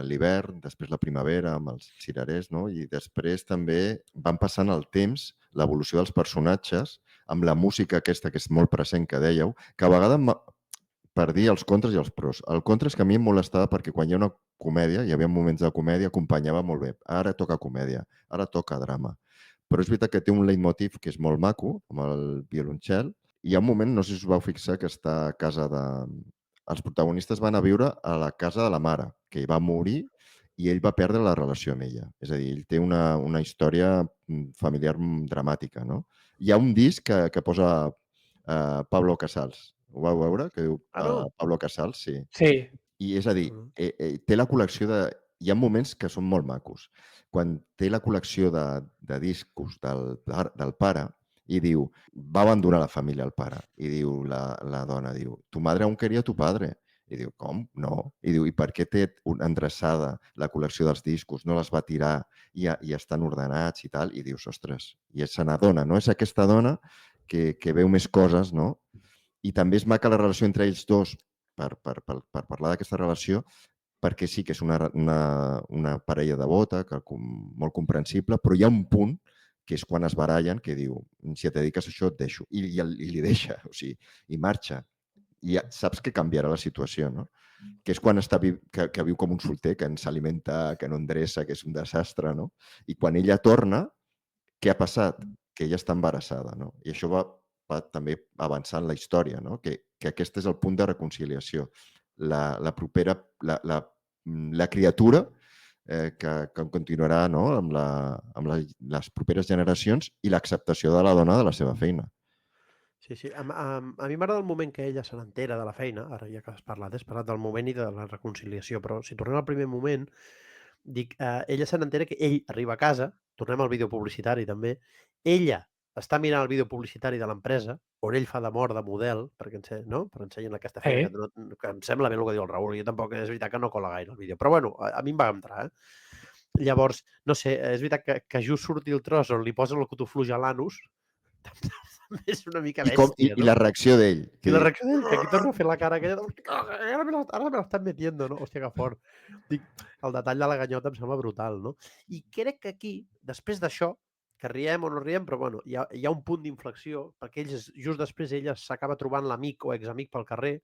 l'hivern, després la primavera amb els cirerers, no? I després també van passant el temps, l'evolució dels personatges, amb la música aquesta que és molt present, que dèieu, que a vegades per dir els contres i els pros. El contra és que a mi em molestava perquè quan hi ha una comèdia, hi havia moments de comèdia, acompanyava molt bé. Ara toca comèdia, ara toca drama. Però és veritat que té un leitmotiv que és molt maco, amb el violoncel. Hi ha un moment, no sé si us vau fixar, que està a casa de... Els protagonistes van a viure a la casa de la mare, que hi va morir i ell va perdre la relació amb ella. És a dir, ell té una història familiar dramàtica, no? Hi ha un disc que posa Pablo Casals. Ho vau veure? Que diu Pablo Casals, sí. Sí. I és a dir, té la col·lecció de... Hi ha moments que són molt macos. Quan té la col·lecció de discos del pare i diu, va abandonar la família el pare. I diu la dona, diu, tu madre aún quería tu padre. I diu, com? No. I diu, i per què té endreçada la col·lecció dels discos? No les va tirar i estan ordenats i tal? I dius, ostres, i se n'adona, no? És aquesta dona que veu més coses, no? I també és maca la relació entre ells dos, per parlar d'aquesta relació, perquè sí que és una parella devota, molt comprensible, però hi ha un punt que és quan es barallen, que diu, si et dediques a això et deixo. I li deixa, o sigui, i marxa. I saps que canviarà la situació, no? Que és quan que viu com un solter, que s'alimenta, que no endreça, que és un desastre, no? I quan ella torna, què ha passat? Que ella està embarassada, no? I això va també avançant la història, no? Que aquest és el punt de reconciliació. La criatura que continuarà, no? amb les properes generacions i l'acceptació de la dona de la seva feina. Sí. A mi m'agrada el moment que ella se n'entera de la feina, ara ja que has parlat del moment i de la reconciliació, però si tornem al primer moment, dic, ella se n'entera que ell arriba a casa, tornem al vídeo publicitari també, ella està mirant el vídeo publicitari de l'empresa, on ell fa de mort de model, perquè ensenyen aquesta feina, que em sembla bé el que diu el Raül, jo tampoc és veritat que no cola gaire el vídeo, però bueno, a mi em va entrar, Llavors, no sé, és veritat que just surti el tros on li posen el cotofluix a l'anus, també és una mica bèstia, no? I la reacció d'ell. I la reacció d'ell, que aquí torna a fer la cara aquella, ara me l'estan metiendo, no? Hòstia, que fort. Dic, el detall de la ganyota em sembla brutal, no? I crec que aquí, després d'això, que riem o no riem, però bueno, hi ha un punt d'inflexió, perquè just després ella s'acaba trobant l'amic o examic pel carrer,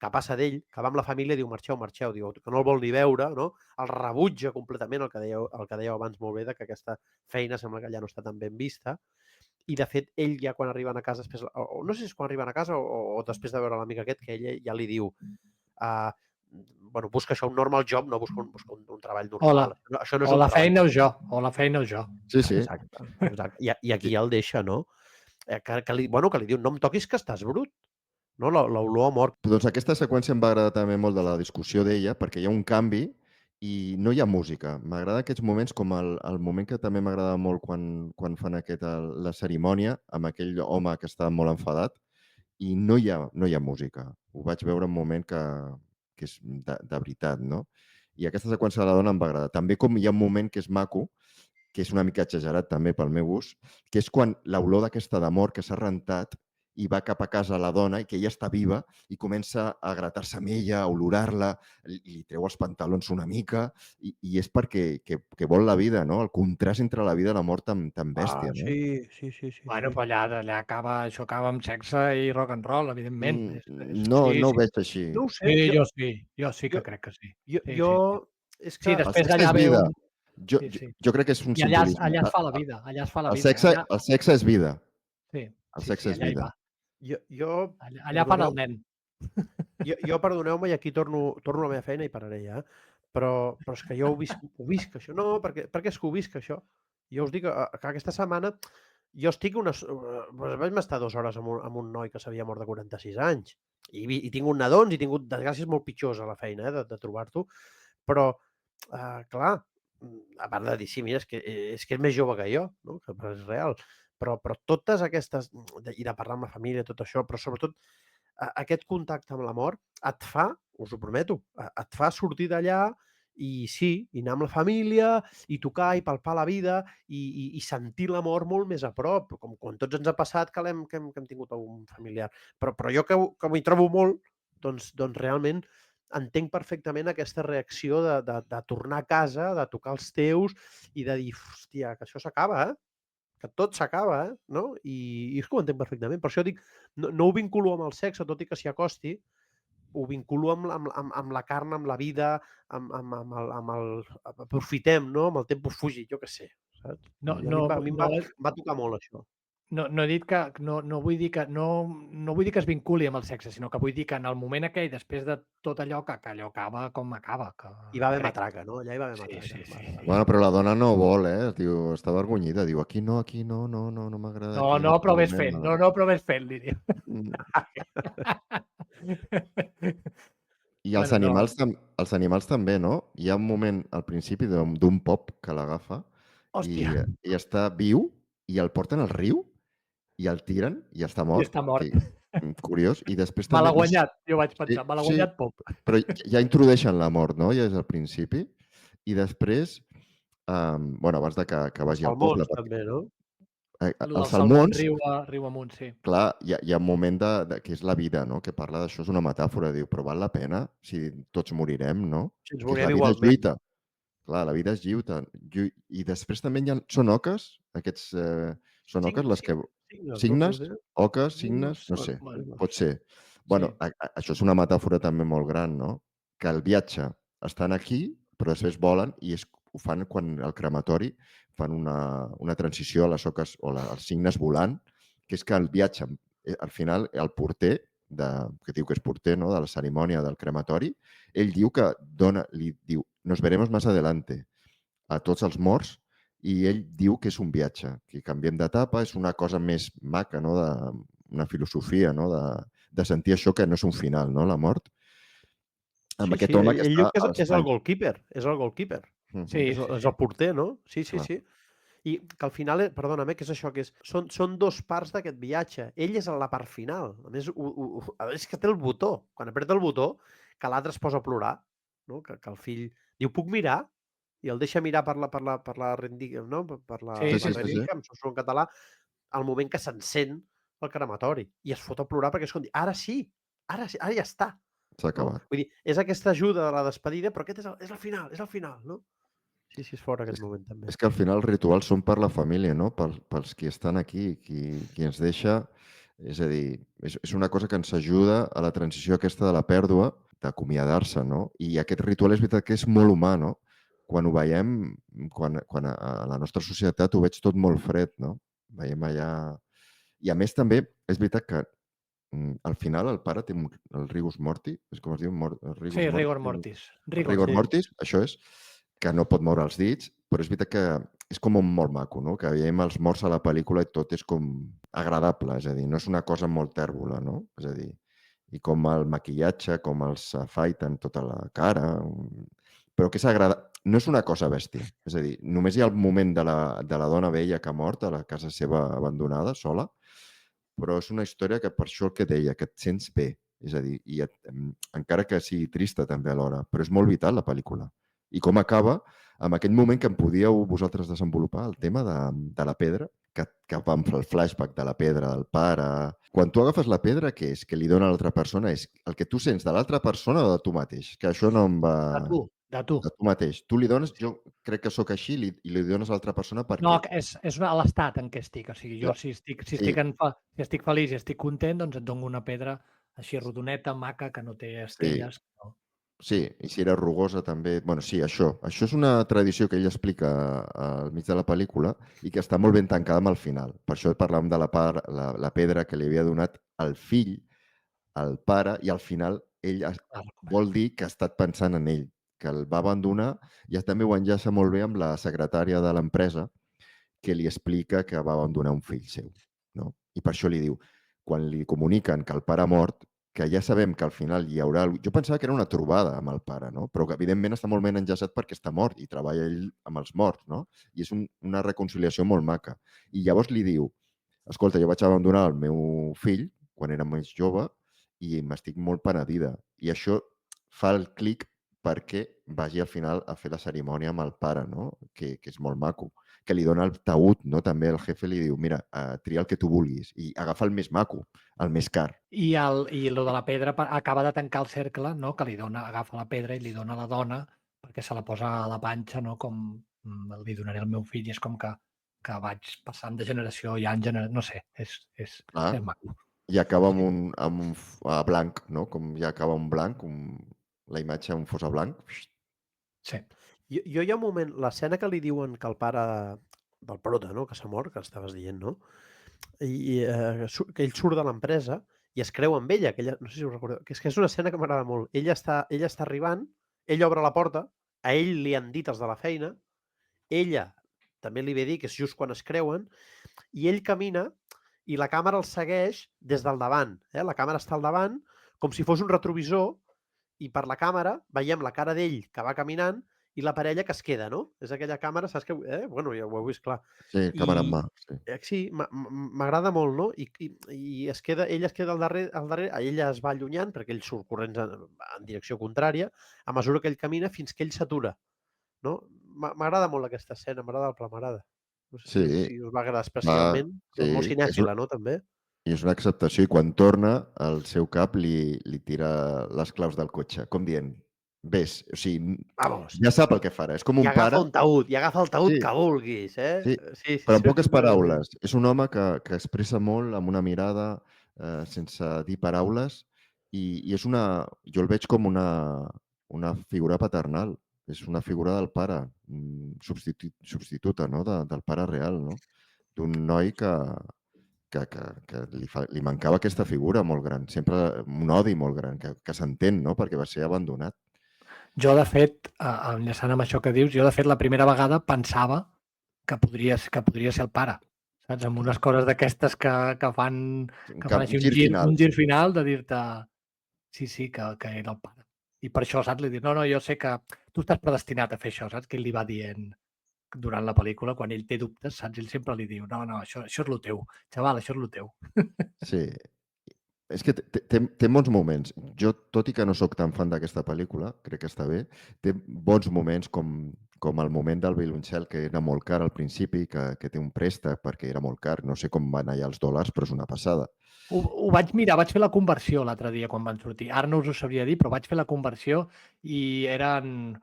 que passa d'ell, que va amb la família i diu marxeu, diu que no el vol ni veure, no? El rebutja completament, el que dèieu abans molt bé, que aquesta feina sembla que ja no està tan ben vista. I, de fet, ell ja quan arriben a casa, després, no sé si és quan arriben a casa o després de veure l'amic aquest, que ella ja li diu bueno, busca això, un normal job, no busca un treball O normal. Això no és o un la treball. feina o jo, o la feina o jo. Sí. Exacte. I aquí ja el deixa, no? Que li diu, no em toquis que estàs brut. No? L'olor a mort. Doncs aquesta seqüència em va agradar també molt de la discussió d'ella, perquè hi ha un canvi i no hi ha música. M'agrada aquests moments, com el moment que també m'agrada molt quan fan la cerimònia amb aquell home que està molt enfadat, i no hi ha música. Ho vaig veure un moment que és de veritat, no? I aquesta seqüència de la dona em va agradar. També com hi ha un moment que és maco, que és una mica exagerat també pel meu gust, que és quan l'olor d'aquesta d'amor que s'ha rentat i va cap a casa la dona i que ella està viva i comença a gratar-se amb ella, a olorar-la, li treu els pantalons una mica i és perquè que vol la vida, no? El contrast entre la vida i la mort tan bèstia, no? Sí. Bueno, però allà això acaba amb sexe i rock and roll, evidentment. No Sí, ho sí. veig així. No ho sé. Sí, jo sí que jo- crec que sí. Jo... És que... Sí, El després sexe d'allà és ve vida. un... Jo crec que és un I allà simbolisme. es fa la vida, allà es fa la El vida. sexe és vida. Sí, El sexe és allà hi vida. va. Jo Allà fan el nen. Jo perdoneu-me, i aquí torno a la meva feina i pararé ja, però és que jo ho visc això. No, perquè és que ho visc, això. Jo us dic que aquesta setmana jo estic vaig estar 2 hores amb un noi que s'havia mort de 46 anys. I tinc un nadons i he tingut desgràcies molt pitjors a la feina, de trobar-t'ho. Però, clar, a part de dir, sí, mira, és que és més jove que jo, no? Que és real. Però totes aquestes... I de parlar amb la família, tot això, però sobretot aquest contacte amb la mort et fa, us ho prometo, et fa sortir d'allà i sí, i anar amb la família, i tocar i palpar la vida i sentir la mort molt més a prop, com quan tots ens ha passat que hem tingut algun familiar. Però jo que m'hi trobo molt, doncs realment entenc perfectament aquesta reacció de tornar a casa, de tocar els teus i de dir, hòstia, que això s'acaba, que tot s'acaba, no? I és que ho entenc perfectament. Per això dic, no ho vinculo amb el sexe, tot i que s'hi acosti, ho vinculo amb la carn, amb la vida, amb el aprofitem, no? Amb el temps fugit, jo què sé, saps? No, I a mi em va tocar molt això. no he dit que no vull dir que no vull dir que es vinculi amb el sexe, sinó que vull dir que en el moment aquell, després de tot allò, que allò acaba com acaba. Hi va haver matraca, no? Allà hi va haver matraca. Sí. Bueno, però la dona no vol, diu, està avergonyida, diu, aquí no m'agrada. No, però ves fent, però ves fent, li diu. I els animals també, no? Hi ha un moment al principi d'un pop que l'agafa i està viu i el porten al riu i el tiren i està mort. I està mort. Curiós. I després també... Malaguanyat, jo vaig pensar, malaguanyat pop. Però ja introdueixen la mort, no? Ja és al principi. I després, abans de que vagi al poble... Els salmons, també, no? Els salmons... Riu amunt, sí. Clar, hi ha un moment que és la vida, no? Que parla d'això, és una metàfora. Diu, però val la pena si tots morirem, no? Si ens Que morirem la vida és igualment. lluita. Clar, la vida és lluita. I després també són oques, aquests... Són oques les que... Signes? Oques, signes? No sé, pot ser. Bueno, això és una metàfora també molt gran, no? Que el viatge estan aquí, però després volen i ho fan quan al crematori fan una transició a les oques o als signes volant, que és que el viatge, al final, el porter, que diu que és porter, no?, de la cerimònia del crematori, ell diu que li diu, nos veremos más adelante, a tots els morts, i ell diu que és un viatge, que canviem d'etapa, és una cosa més maca, no?, una filosofia, no?, de sentir això que no és un final, no?, la mort. Amb aquest home que ell està... diu que és el goalkeeper, Sí, és el porter, no? Sí. I que al final, perdona'm, que és això, que són 2 parts d'aquest viatge. Ell és la part final. A més, és que té el botó. Quan apreta el botó, que l'altre es posa a plorar, no? Que el fill diu, puc mirar? I el deixa mirar per la rendícia, no? Per la rendícia, em surt en català, al moment que s'encén el crematori. I es fot a plorar perquè és com dir, ara ja està. S'ha acabat. Vull dir, és aquesta ajuda de la despedida, però aquest és el final, no? Sí, és fort aquest moment també. És que al final els rituals són per la família, no? Pels qui estan aquí, qui ens deixa. És a dir, és una cosa que ens ajuda a la transició aquesta de la pèrdua, d'acomiadar-se, no? I aquest ritual és veritat que és molt humà, no? Quan ho veiem, quan a la nostra societat ho veig tot molt fred, no? Veiem allà... I a més també és veritat que al final el pare té el Rigus Morti, és com es diu? Rigus Sí, Mortis, rigor mortis. Rigor sí. Mortis, això és, que no pot moure els dits, però és veritat que és com molt maco, no? Que veiem els morts a la pel·lícula i tot és com agradable, és a dir, no és una cosa molt tèrbola, no? És a dir, i com el maquillatge, com els afaiten tota la cara, però que no és una cosa bèstia. És a dir, només hi ha el moment de la dona vella que ha mort a la casa seva abandonada, sola, però és una història que per això el que deia, que et sents bé. És a dir, encara que sigui trista també alhora, però és molt vital la pel·lícula. I com acaba, amb aquell moment que em podíeu vosaltres desenvolupar, el tema de la pedra, que vam fer el flashback de la pedra del pare. Quan tu agafes la pedra, què és? Que li dona a l'altra persona? És el que tu sents de l'altra persona o de tu mateix? Que això no em va... De tu. De tu mateix. Tu li dones... Jo crec que sóc així i li dones a l'altra persona perquè... No, és a l'estat en què estic. O sigui, jo si estic feliç i estic content, doncs et dono una pedra així rodoneta, maca, que no té estelles. No. Sí, i si era rugosa també... Bueno, sí, això. Això és una tradició que ell explica al mig de la pel·lícula i que està molt ben tancada amb el final. Per això parlàvem de la pedra que li havia donat el fill, al pare, i al final ell vol dir que ha estat pensant en ell, que el va abandonar, i també ho enllaça molt bé amb la secretària de l'empresa, que li explica que va abandonar un fill seu. No? I per això li diu, quan li comuniquen que el pare ha mort, que ja sabem que al final hi haurà... Jo pensava que era una trobada amb el pare, no? Però que evidentment està molt ben enllaçat perquè està mort i treballa ell amb els morts, no? I és una reconciliació molt maca. I llavors li diu, escolta, jo vaig abandonar el meu fill quan era més jove i m'estic molt penedida. I això fa el clic perquè vagi al final a fer la cerimònia amb el pare, no? Que és molt maco. Que li dona el taüt, no? També el jefe li diu, mira, tria el que tu vulguis i agafa el més maco, el més car. I lo de la pedra acaba de tancar el cercle, no? Que li dona, agafa la pedra i li dona a la dona perquè se la posa a la panxa, no? Com li donaré al meu fill, i és com que vaig passant de generació ja en generació, no sé, és maco. I acaba amb un blanc, no? Com ja acaba un blanc, la imatge un fos a blanc. Sí. Jo hi ha un moment, l'escena que li diuen que el pare del prota, no? Que s'ha mort, que estaves dient, no? I que ell surt de l'empresa i es creu amb ella, que ella, no sé si us recordeu, que és una escena que m'agrada molt. Ella està arribant, ell obre la porta, a ell li han dit els de la feina, ella també li ve dir que és just quan es creuen, i ell camina i la càmera el segueix des del davant. La càmera està al davant, com si fos un retrovisor, i per la càmera veiem la cara d'ell que va caminant i la parella que es queda, no? És aquella càmera, saps que... Bueno, ja ho heu vist, clar. Sí, càmera en mà. Sí, m'agrada molt, no? I es queda, ell es queda al darrere, ella es va allunyant perquè ell surt corrents en direcció contrària a mesura que ell camina fins que ell s'atura, no? M'agrada molt aquesta escena, m'agrada el pla, m'agrada. No sé si us va agradar especialment, però molt cinèfila, no? També. I és una acceptació, i quan torna, el seu cap li tira les claus del cotxe, com dient, ves, o sigui, vamos, ja sap el que farà, és com un pare... I agafa el taüt que vulguis, Sí, però en poques paraules. És un home que expressa molt amb una mirada, sense dir paraules, i és jo el veig com una figura paternal, és una figura del pare, substituta, no? Del pare real, no? D'un noi que li mancava aquesta figura molt gran, sempre un odi molt gran, que s'entén, no? Perquè va ser abandonat. Jo, de fet, enllaçant amb això que dius, jo, de fet, la primera vegada pensava que podria ser el pare, saps? Amb unes coses d'aquestes que fan així un gir final de dir-te sí, que era el pare. I per això, saps? Li dic, no, jo sé que tu estàs predestinat a fer això, saps? Que ell li va dient durant la pel·lícula, quan ell té dubtes, saps? Ell sempre li diu, no, això és el teu, xaval, això és el teu. Sí. És que té bons moments. Jo, tot i que no sóc tan fan d'aquesta pel·lícula, crec que està bé, té bons moments com el moment del violoncel, que era molt car al principi, que té un préstec perquè era molt car. No sé com van allà els dòlars, però és una passada. Ho vaig mirar, vaig fer la conversió l'altre dia quan van sortir. Ara no us ho sabria dir, però vaig fer la conversió i eren...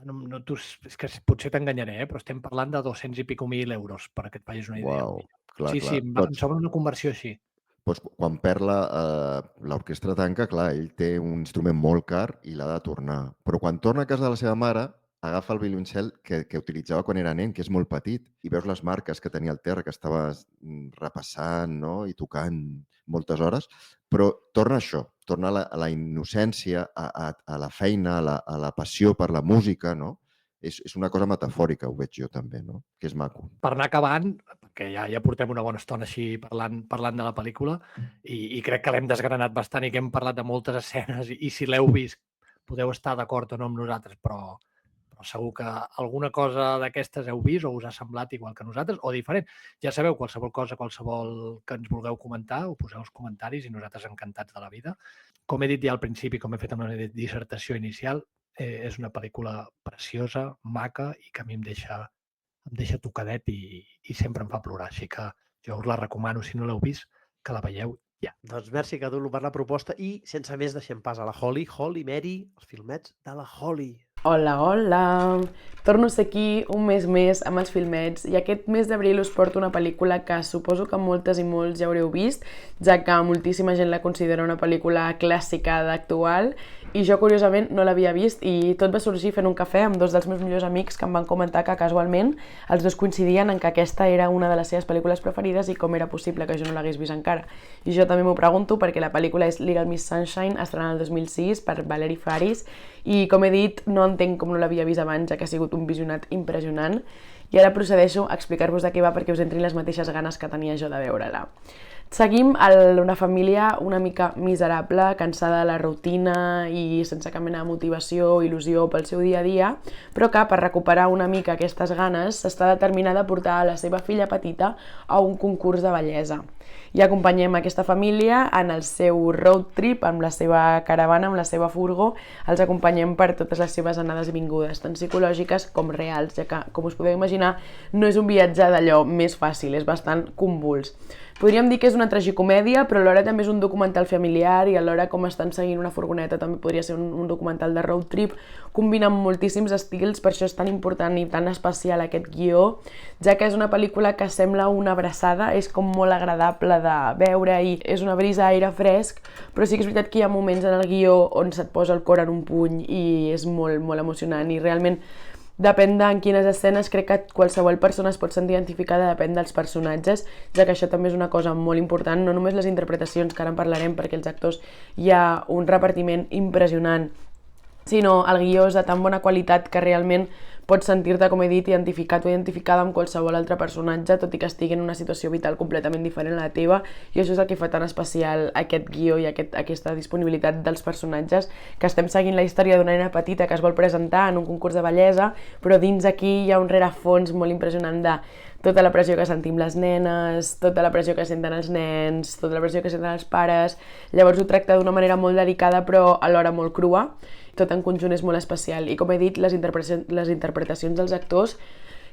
No, és que potser t'enganyaré, però estem parlant de 200 i pico mil euros, per que et facis una idea. Uau, clar. Sí, em sembla una conversió així. Doncs quan perd l'orquestra tanca, clar, ell té un instrument molt car i l'ha de tornar. Però quan torna a casa de la seva mare, agafa el violoncel que utilitzava quan era nen, que és molt petit, i veus les marques que tenia al terra, que estava repassant, no? I tocant moltes hores, però torna a això, torna a la innocència, a la feina, a la passió per la música, no? És una cosa metafòrica, ho veig jo també, no? Que és maco. Per anar acabant, perquè ja portem una bona estona així parlant de la pel·lícula i crec que l'hem desgranat bastant i que hem parlat de moltes escenes i si l'heu vist podeu estar d'acord o no amb nosaltres, però segur que alguna cosa d'aquestes heu vist o us ha semblat igual que nosaltres o diferent. Ja sabeu, qualsevol cosa, qualsevol que ens vulgueu comentar, ho poseu als comentaris i nosaltres encantats de la vida. Com he dit ja al principi, com he fet amb la dissertació inicial, és una pel·lícula preciosa, maca i que a mi em deixa tocadet i sempre em fa plorar. Així que jo us la recomano, si no l'heu vist, que la veieu ja. Doncs merci, Cadulo, per la proposta i, sense més, deixem pas a la Holly. Holly, Mary, els filmets de la Holly. Hola, hola! Torno a ser aquí un mes més amb els filmets i aquest mes d'abril us porto una pel·lícula que suposo que moltes i molts ja haureu vist, ja que moltíssima gent la considera una pel·lícula clàssica d'actual i jo curiosament no l'havia vist i tot va sorgir fent un cafè amb dos dels meus millors amics que em van comentar que casualment els dos coincidien en que aquesta era una de les seves pel·lícules preferides i com era possible que jo no l'hagués vist encara. I jo també m'ho pregunto perquè la pel·lícula és Little Miss Sunshine, estrenada el 2006 per Valerie Faris i com he dit no entenc com no l'havia vist abans ja que ha sigut un visionat impressionant i ara procedeixo a explicar-vos de què va perquè us entrin les mateixes ganes que tenia jo de veure-la. Seguim una família una mica miserable, cansada de la rutina i sense cap mena de motivació o il·lusió pel seu dia a dia, però que per recuperar una mica aquestes ganes s'està determinada a portar a la seva filla petita a un concurs de bellesa. I acompanyem aquesta família en el seu road trip, amb la seva caravana, amb la seva furgo, els acompanyem per totes les seves anades i vingudes, tant psicològiques com reals, ja que, com us podeu imaginar, no és un viatge d'allò més fàcil, és bastant convuls. Podríem dir que és una tragicomèdia, però alhora també és un documental familiar i alhora com estan seguint una furgoneta també podria ser un documental de road trip, combina moltíssims estils, per això és tan important i tan especial aquest guió, ja que és una pel·lícula que sembla una abraçada, és com molt agradable de veure i és una brisa aire fresc, però sí que és veritat que hi ha moments en el guió on se't posa el cor en un puny i és molt, molt emocionant i realment depèn en quines escenes, crec que qualsevol persona es pot sentir identificada, depèn dels personatges, ja que això també és una cosa molt important, no només les interpretacions, que ara en parlarem perquè els actors hi ha un repartiment impressionant, sinó el guió és de tan bona qualitat que realment pots sentir-te, com he dit, identificat o identificada amb qualsevol altre personatge, tot i que estigui en una situació vital completament diferent a la teva, i això és el que fa tan especial aquest guió i aquesta disponibilitat dels personatges, que estem seguint la història d'una nena petita que es vol presentar en un concurs de bellesa, però dins aquí hi ha un rerefons molt impressionant de tota la pressió que sentim les nenes, tota la pressió que senten els nens, tota la pressió que senten els pares. Llavors ho tracta d'una manera molt delicada però alhora molt crua. Tot en conjunt és molt especial i com he dit, les interpretacions dels actors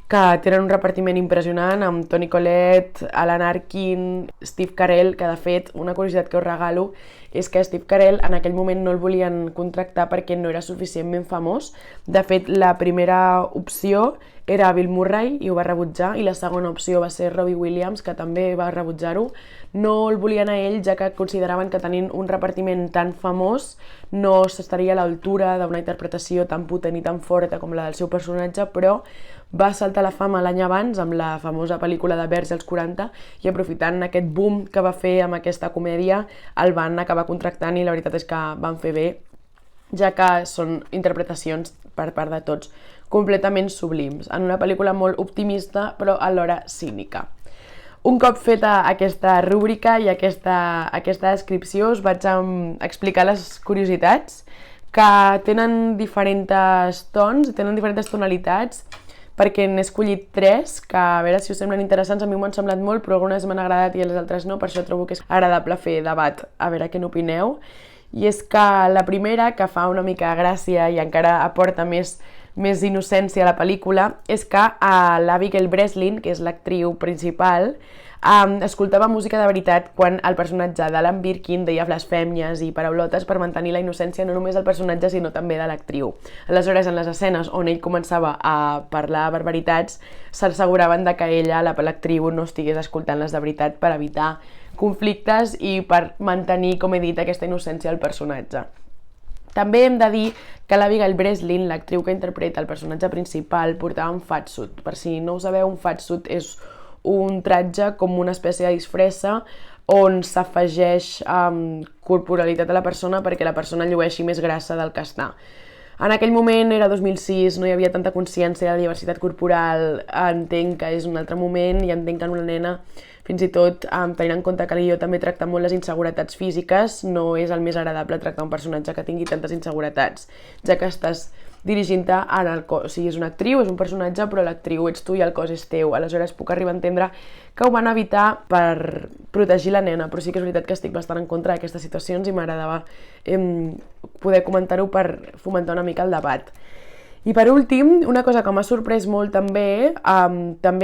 que tenen un repartiment impressionant amb Toni Collette, Alan Arkin, Steve Carell, que de fet, una curiositat que us regalo és que Steve Carell en aquell moment no el volien contractar perquè no era suficientment famós. De fet, la primera opció era Bill Murray i ho va rebutjar i la segona opció va ser Robbie Williams, que també va rebutjar-ho. No el volien a ell ja que consideraven que tenint un repartiment tan famós no s'estaria a l'altura d'una interpretació tan potent i tan forta com la del seu personatge, però va saltar a la fama l'any abans amb la famosa pel·lícula de Verge als 40 i aprofitant aquest boom que va fer amb aquesta comèdia el van acabar contractant i la veritat és que van fer bé, ja que són interpretacions per part de tots completament sublims, en una pel·lícula molt optimista però alhora cínica. Un cop feta aquesta rúbrica i aquesta descripció us vaig explicar les curiositats que tenen diferents tons, tenen diferents tonalitats, perquè n'he escollit 3, que a veure si us semblen interessants, a mi m'han semblat molt, però algunes m'han agradat i les altres no, per això trobo que és agradable fer debat, a veure què n'opineu. I és que la primera, que fa una mica gràcia i encara aporta més innocència a la pel·lícula, és que l'Abigail Breslin, que és l'actriu principal, escoltava música de veritat quan el personatge d'Alan Birkin deia blasfèmies i paraulotes per mantenir la innocència no només del personatge sinó també de l'actriu. Aleshores, en les escenes on ell començava a parlar barbaritats, s'asseguraven que ella, l'actriu, no estigués escoltant-les de veritat per evitar conflictes i per mantenir, com he dit, aquesta innocència del personatge. També hem de dir que l'Abigail Breslin, l'actriu que interpreta el personatge principal, portava un fatsuit. Per si no ho sabeu, un fatsuit és un tratge com una espècie de disfressa on s'afegeix corporalitat a la persona perquè la persona llueixi més grassa del que està. En aquell moment, era 2006, no hi havia tanta consciència de la diversitat corporal, entenc que és un altre moment i entenc que en una nena, fins i tot tenint en compte que el guió també tracta molt les inseguretats físiques, no és el més agradable tractar un personatge que tingui tantes inseguretats, ja que estàs dirigint-te en el cos. O sigui, és una actriu, és un personatge, però l'actriu ets tu i el cos és teu. Aleshores puc arribar a entendre que ho van evitar per protegir la nena, però sí que és veritat que estic bastant en contra d'aquestes situacions i m'agradava poder comentar-ho per fomentar una mica el debat. I per últim, una cosa que m'ha sorprès molt també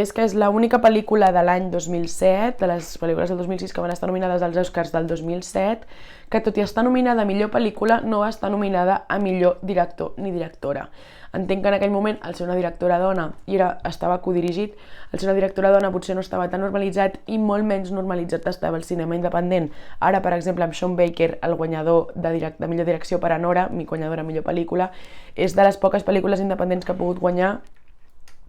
és que és l'única pel·lícula de l'any 2007, de les pel·lícules del 2006 que van estar nominades als Oscars del 2007, que tot i estar nominada a millor pel·lícula no va estar nominada a millor director ni directora. Entenc que en aquell moment el ser una directora dona estava codirigit, el ser una directora dona potser no estava tan normalitzat i molt menys normalitzat estava el cinema independent. Ara, per exemple, amb Sean Baker, el guanyador de millor direcció per Anora, mi guanyadora millor pel·lícula, és de les poques pel·lícules independents que ha pogut guanyar.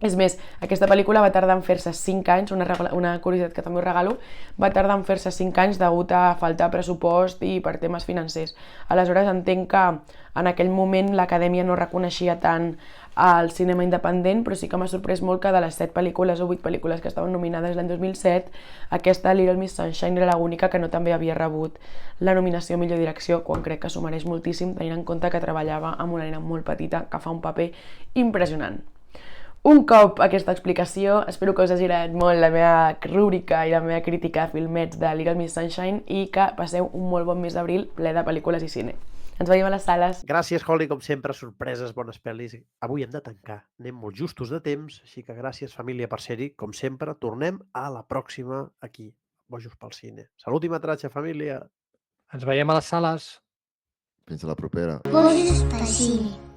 És més, aquesta pel·lícula va tardar en fer-se 5 anys, una curiositat que també us regalo, va tardar en fer-se 5 anys degut a faltar pressupost i per temes financers. Aleshores entenc que en aquell moment l'acadèmia no reconeixia tant el cinema independent, però sí que m'ha sorprès molt que de les 7 pel·lícules o 8 pel·lícules que estaven nominades l'any 2007, aquesta Little Miss Sunshine era l'única que no també havia rebut la nominació a millor direcció, quan crec que s'ho mereix moltíssim, tenint en compte que treballava amb una nena molt petita que fa un paper impressionant. Un cop aquesta explicació, espero que us hagi agradat molt la meva rúbrica i la meva crítica a filmets de Little Miss Sunshine i que passeu un molt bon mes d'abril ple de pel·lícules i cine. Ens veiem a les sales. Gràcies, Holly, com sempre, sorpreses, bones pel·lis. Avui hem de tancar, anem molt justos de temps, així que gràcies, família, per ser-hi. Com sempre, tornem a la pròxima aquí, Bojos pel Cine. Salut i metratge, família! Ens veiem a les sales. Fins a la propera. Bojos pel Cine.